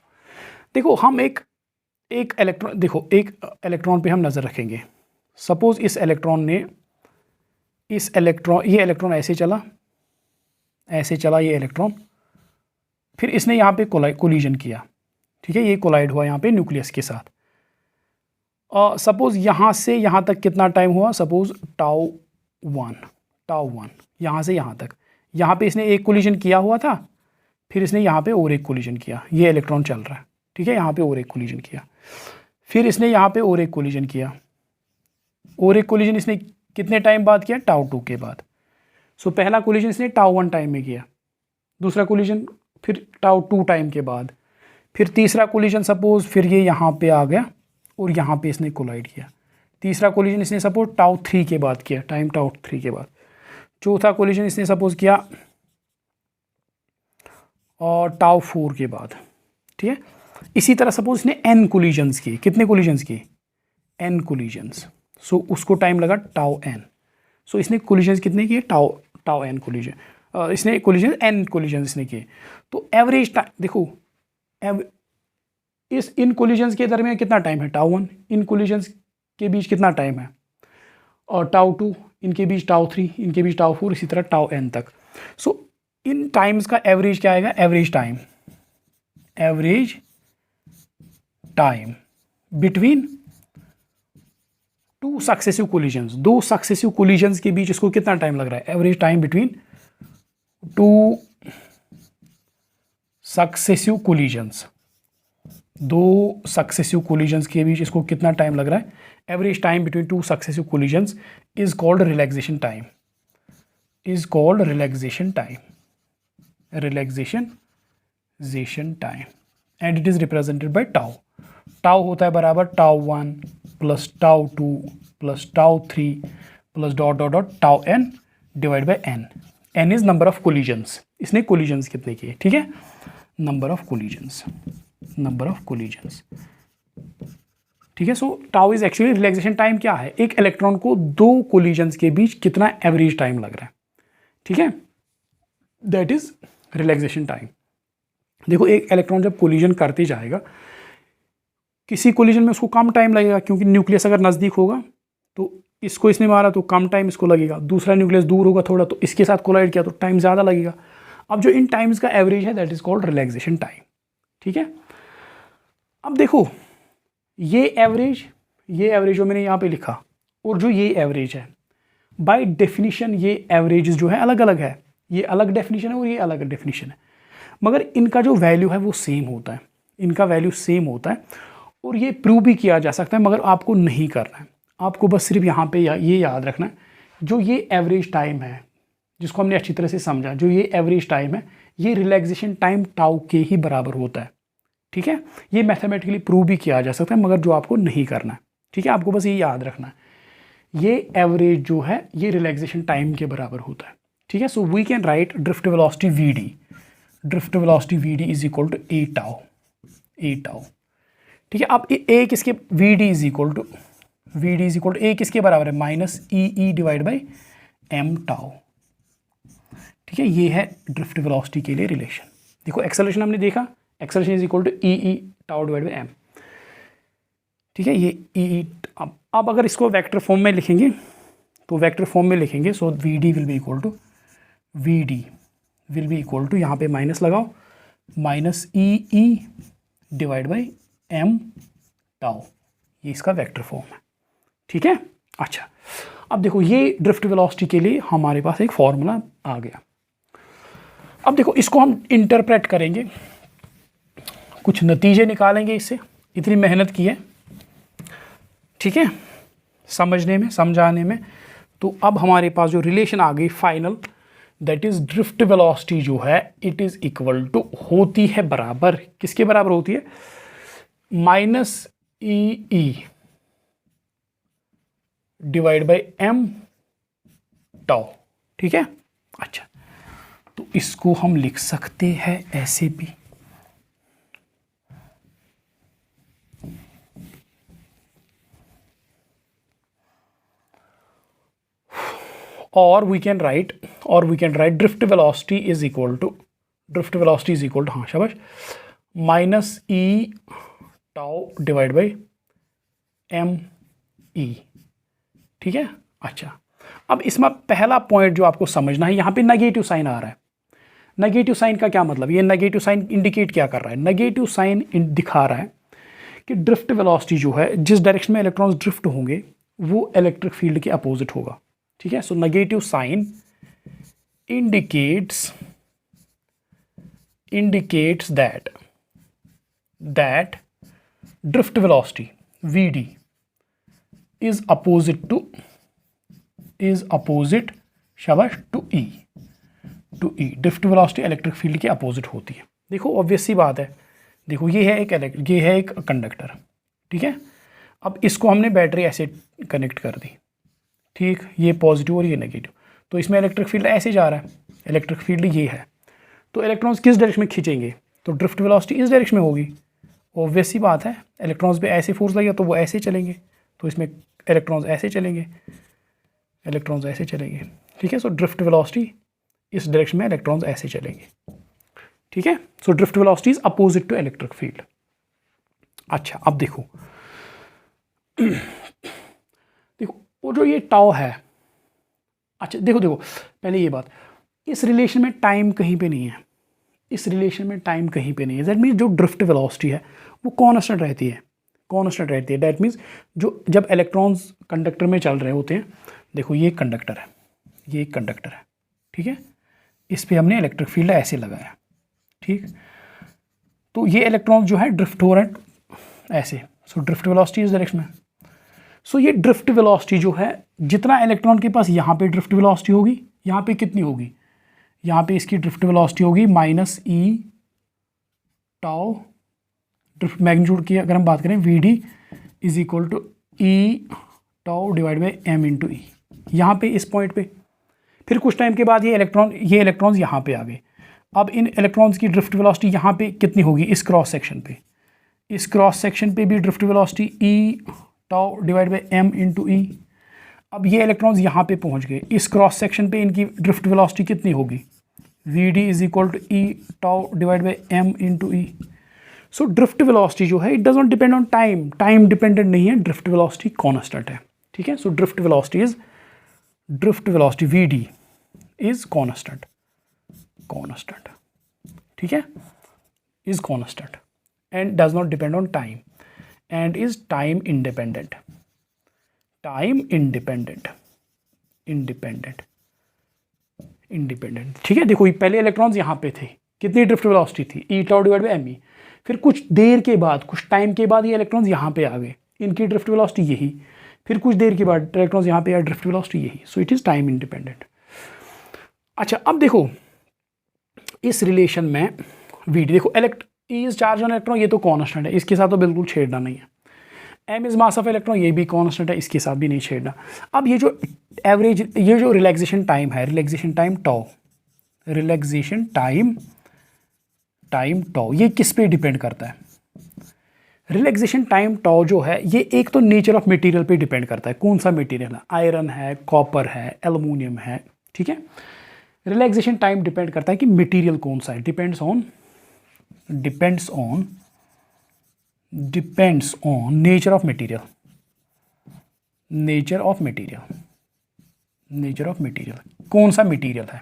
देखो, हम एक इलेक्ट्रॉन पे हम नज़र रखेंगे. सपोज ये इलेक्ट्रॉन ऐसे चला ये इलेक्ट्रॉन, फिर इसने यहाँ पे कोलिजन किया. ठीक है, ये कोलाइड हुआ यहाँ पे न्यूक्लियस के साथ। सपोज यहाँ से यहाँ तक कितना टाइम हुआ, सपोज टाउ वन यहाँ से यहाँ तक, यहाँ पे इसने एक कोलिजन किया हुआ था, फिर इसने यहाँ पे और एक कोलिजन किया, ये इलेक्ट्रॉन चल रहा है, ठीक है, यहाँ पे और एक कोलिजन किया, फिर इसने यहाँ पे और एक कोलिजन किया, और एक कोलिजन इसने कितने टाइम बाद किया, टाउ 2 के बाद। सो पहला कोलिजन इसने टाउ 1 टाइम में किया, दूसरा कोलिजन फिर टाउ 2 टाइम के बाद, फिर तीसरा कोलिजन सपोज फिर ये यहाँ पे आ गया और यहाँ पे इसने कोलाइड किया, तीसरा कोलिजन इसने सपोज टाउ 3 के बाद किया, टाइम टाउ 3 के बाद, चौथा कोलिजन इसने सपोज किया और टाउ 4 के बाद, ठीक है। इसी तरह सपोज इसने n कोलिजन्स की, कितने कोलिजन्स की, n कोलिजन्स, सो उसको टाइम लगा टाउ n। सो इसने कोलिजन्स कितने किए, टाउ n कोलिजन, इसने कोलिजन n कोलिजन इसने किए। तो एवरेज टाइम देखो, इस इन कोलिजन्स के दरमियान कितना टाइम है, टाउ 1, इन कोलिजन्स के बीच कितना टाइम है, और टाउ 2, इनके बीच टाउ 3, इनके बीच टाउ 4, इसी तरह टाउ n तक। सो इन टाइम्स का एवरेज क्या आएगा, average time between two successive collisions, दो सक्सेसिव कोलिजन्स के बीच इसको कितना टाइम लग रहा है, average time between two successive collisions, दो सक्सेसिव कोलिजन्स के बीच इसको कितना टाइम लग रहा है, average time between two successive collisions is called relaxation time, and it is represented by tau. Tau होता है बराबर tau 1 plus tau 2 plus tau 3 plus dot dot dot tau n divide by n। n is number of collisions, इसने collisions कितने किए, ठीक है, number of collisions, ठीक है। सो tau is actually relaxation time क्या है, एक इलेक्ट्रॉन को दो कोलिजन्स के बीच कितना एवरेज टाइम लग रहा है, ठीक है, दैट इज रिलैक्सेशन टाइम। देखो एक इलेक्ट्रॉन जब कोलिजन करते जाएगा, किसी कोलिजन में उसको कम टाइम लगेगा, क्योंकि न्यूक्लियस अगर नज़दीक होगा तो इसको इसने मारा तो कम टाइम इसको लगेगा, दूसरा न्यूक्लियस दूर होगा थोड़ा तो इसके साथ कोलाइड किया तो टाइम ज़्यादा लगेगा। अब जो इन टाइम्स का एवरेज है that is called relaxation time, ठीक है। अब देखो ये एवरेज जो मैंने यहाँ पे लिखा और जो ये एवरेज है, बाय डेफिनेशन ये एवरेज जो है अलग अलग है, ये अलग डेफिनेशन है और ये अलग डेफिनेशन है, मगर इनका जो वैल्यू है वो सेम होता है, इनका वैल्यू सेम होता है और ये प्रूव भी किया जा सकता है, मगर आपको नहीं करना है, आपको बस सिर्फ यहाँ पे ये याद रखना है, जो ये एवरेज टाइम है जिसको हमने अच्छी तरह से समझा, जो ये एवरेज टाइम है ये रिलैक्सेशन टाइम टाउ के ही बराबर होता है, ठीक है। ये मैथमेटिकली प्रूव भी किया जा सकता है, मगर जो आपको नहीं करना है, ठीक है, आपको बस ये याद रखना है, ये एवरेज जो है ये रिलैक्सेशन टाइम के बराबर होता है, ठीक है। So we can write drift velocity v d is equal to a tau, ठीक है। अब ए किसके, v d is equal to a किसके बराबर है, minus e divide by m tau, ठीक है। ये है ड्रिफ्ट वेलोसिटी के लिए रिलेशन। देखो एक्सेलरेशन हमने देखा, acceleration is equal to e tau divide by m, ठीक है। ये ई अब अगर इसको वेक्टर फॉर्म में लिखेंगे तो वेक्टर फॉर्म में लिखेंगे, so v d will be equal to यहाँ पे माइनस लगाओ, minus e divide by m tau, ये इसका वेक्टर फॉर्म है, ठीक है। अच्छा अब देखो ये ड्रिफ्ट वेलोसिटी के लिए हमारे पास एक फॉर्मूला आ गया। अब देखो इसको हम इंटरप्रेट करेंगे, कुछ नतीजे निकालेंगे इससे, इतनी मेहनत की है, ठीक है, समझने में समझाने में। तो अब हमारे पास जो रिलेशन आ गई final, that is drift velocity जो है इट इज इक्वल टू होती है बराबर, किसके बराबर होती है, minus e divide by m tau, ठीक है। अच्छा तो इसको हम लिख सकते हैं ऐसे भी, और we can write drift velocity is equal to हाँ शाबाश, minus e tau divide by m E, ठीक है। अच्छा अब इसमें पहला पॉइंट जो आपको समझना है, यहाँ पे नेगेटिव साइन आ रहा है, नेगेटिव साइन का क्या मतलब, ये नेगेटिव साइन इंडिकेट क्या कर रहा है, नेगेटिव साइन दिखा रहा है कि ड्रिफ्ट वेलोसिटी जो है, जिस डायरेक्शन में इलेक्ट्रॉन्स ड्रिफ्ट होंगे वो इलेक्ट्रिक फील्ड के अपोजिट होगा, ठीक है। So negative sign indicates that drift velocity Vd is opposite शाबाश to E drift velocity electric field के अपोजिट होती है। देखो ऑब्वियस सी बात है, देखो ये है एक कंडक्टर, ठीक है। अब इसको हमने बैटरी ऐसे कनेक्ट कर दी, ठीक, ये पॉजिटिव और ये नेगेटिव, तो इसमें इलेक्ट्रिक फील्ड ऐसे जा रहा है, इलेक्ट्रिक फील्ड ये है, तो इलेक्ट्रॉन्स किस डायरेक्शन में खींचेंगे, तो ड्रिफ्ट वेलोसिटी इस डायरेक्शन में होगी, ऑब्वियस सी बात है। इलेक्ट्रॉन्स पे ऐसे फोर्स लगेगा तो वो ऐसे चलेंगे, तो इसमें इलेक्ट्रॉन्स ऐसे चलेंगे, ठीक है। सो ड्रिफ्ट वेलोसिटी इस डायरेक्शन में इलेक्ट्रॉन्स ऐसे चलेंगे, ठीक है। So drift velocity is opposite to electric field. अच्छा अब देखो वो जो ये टाउ है, अच्छा देखो पहले ये बात, इस रिलेशन में टाइम कहीं पे नहीं है, दैट मीन्स जो ड्रिफ्ट वेलोसिटी है वो कांस्टेंट रहती है, दैट मीन्स जो जब इलेक्ट्रॉन्स कंडक्टर में चल रहे होते हैं, देखो ये कंडक्टर है, ठीक है, इस पे हमने इलेक्ट्रिक फील्ड ऐसे लगाया, ठीक, तो ये इलेक्ट्रॉन्स जो है ड्रिफ्ट हो रहे हैं ऐसे, सो ड्रिफ्ट वेलोसिटी इस डायरेक्शन में। सो ये ड्रिफ्ट वेलोसिटी जो है, जितना इलेक्ट्रॉन के पास यहाँ पे ड्रिफ्ट वेलोसिटी होगी, यहाँ पे कितनी होगी, यहाँ पे इसकी ड्रिफ्ट वेलोसिटी होगी minus e tau, drift magnitude की अगर हम बात करें v d is equal to e tau divide by m into e, यहाँ पे इस पॉइंट पे। फिर कुछ टाइम के बाद ये इलेक्ट्रॉन्स यहाँ पे आ गए। अब इन इलेक्ट्रॉन्स की ड्रिफ्ट वेलोसिटी यहाँ पे कितनी होगी, इस क्रॉस सेक्शन पे भी drift velocity e tau divide by m into e. अब ये इलेक्ट्रॉन्स यहाँ पे पहुँच गए, इस क्रॉस सेक्शन पे इनकी ड्रिफ्ट वेलोसिटी कितनी होगी, v d is equal to e tau divide by m into e. So drift velocity जो है it does not depend on time dependent नहीं है, ड्रिफ्ट वेलोसिटी कॉन्स्टेंट है, ठीक है। So drift velocity v d is constant, ठीक है, is constant and does not depend on time and is time independent, ठीक है। देखो पहले इलेक्ट्रॉन्स यहाँ पे थे, कितनी ड्रिफ्ट वेलोसिटी थी, e tau divide by m e. फिर कुछ देर के बाद, कुछ टाइम के बाद ये इलेक्ट्रॉन्स यहाँ पे आ गए, इनकी ड्रिफ्ट वेलोसिटी यही। फिर कुछ देर के बाद इलेक्ट्रॉन्स यहाँ पे आए, ड्रिफ्ट वेलोसिटी यही। So it is time independent. अच्छा अब देखो इस रिलेशन में वी डी, देखो इज चार्ज ऑन इलेक्ट्रॉन, ये तो कांस्टेंट है, इसके साथ तो बिल्कुल छेड़ना नहीं है। M is mass of electron, ये भी कांस्टेंट है, इसके साथ भी नहीं छेड़ना। अब ये जो एवरेज, ये जो रिलैक्सेशन टाइम है, रिलैक्सेशन टाइम टाउ, ये किस पे डिपेंड करता है, रिलैक्सेशन टाइम टाउ जो है ये एक तो नेचर ऑफ मटेरियल पे डिपेंड करता है, कौन सा मटेरियल है, आयरन है, कॉपर है, एल्युमिनियम है, ठीक है। रिलैक्सेशन टाइम डिपेंड करता है कि मटेरियल कौन सा है, depends on nature of material, कौन सा मटेरियल है,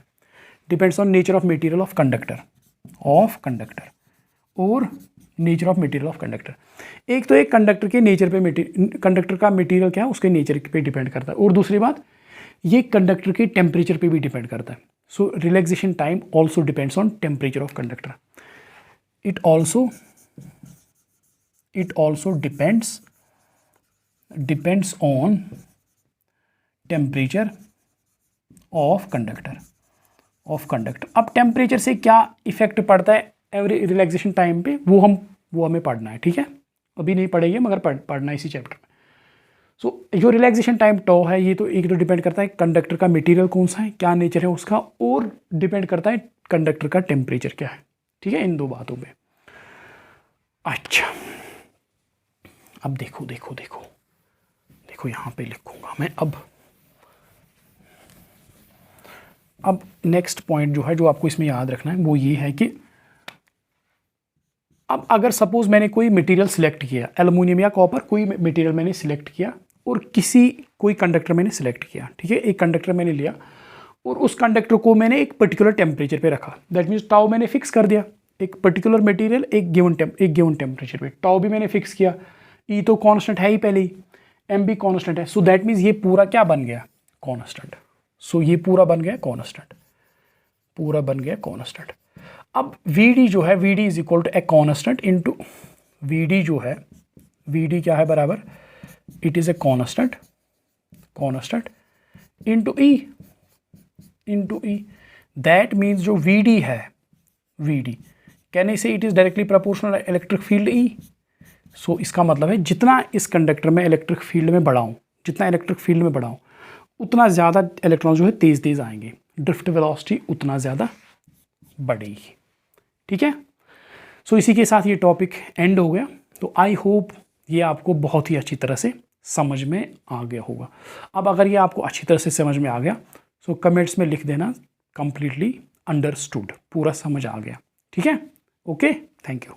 depends on nature of material of conductor और nature of material of conductor. एक तो एक कंडक्टर के नेचर पे, कंडक्टर का मटेरियल क्या है उसके नेचर पे डिपेंड करता है, और दूसरी बात ये कंडक्टर के टेम्परेचर पे भी डिपेंड करता है। So relaxation time also depends on temperature of conductor. It also depends on temperature of conductor। अब टेम्परेचर से क्या इफेक्ट पड़ता है एवरी रिलैक्सेशन टाइम पे, वो हमें पढ़ना है, ठीक है। अभी नहीं पढ़ेंगे मगर पढ़ना है इसी चैप्टर में। सो जो रिलैक्सेशन टाइम टॉ है, ये तो एक तो डिपेंड करता है कंडक्टर का मटेरियल कौन सा है, क्या नेचर है उसका, और डिपेंड करता है कंडक्टर का टेम्परेचर क्या है, ठीक है, इन दो बातों पे। अच्छा अब देखो यहाँ पे लिखूंगा मैं। अब नेक्स्ट पॉइंट जो है, जो आपको इसमें याद रखना है वो ये है कि अब अगर सपोज मैंने कोई मटेरियल सिलेक्ट किया, एल्युमिनियम या कॉपर, कोई मटेरियल मैंने सिलेक्ट किया और कोई कंडक्टर मैंने सिलेक्ट किया, ठीक है, एक कंडक्टर मैंने लिया और उस कंडक्टर को मैंने एक पर्टिकुलर टेम्परेचर पे रखा, दैट मीन्स टाउ मैंने फिक्स कर दिया, एक पर्टिकुलर मटेरियल एक गिवन टेम्परेचर पे, टाउ भी मैंने फिक्स किया, ई तो कांस्टेंट है ही पहले ही, एम भी कांस्टेंट है, सो दैट मीन्स ये पूरा क्या बन गया, कांस्टेंट। सो ये पूरा बन गया कांस्टेंट, पूरा बन गया कांस्टेंट। अब Vd जो है, Vd is equal to a constant into Vd जो है, Vd क्या है बराबर, it is a constant into e, that means जो Vd है, Vd can I say it is directly proportional electric field E। So इसका मतलब है जितना इस कंडक्टर में इलेक्ट्रिक फील्ड में बढ़ाऊँ, जितना इलेक्ट्रिक फील्ड में बढ़ाऊँ उतना ज़्यादा इलेक्ट्रॉन जो है तेज़ आएंगे, ड्रिफ्ट वेलोसिटी उतना ज़्यादा बढ़ेगी। ठीक है, सो इसी के साथ ये टॉपिक एंड हो गया। तो आई होप ये आपको बहुत ही अच्छी तरह से समझ में आ गया होगा। अब अगर ये आपको अच्छी तरह से समझ में आ गया सो कमेंट्स में लिख देना कंप्लीटली अंडरस्टूड, पूरा समझ आ गया। ठीक है, ओके, थैंक यू।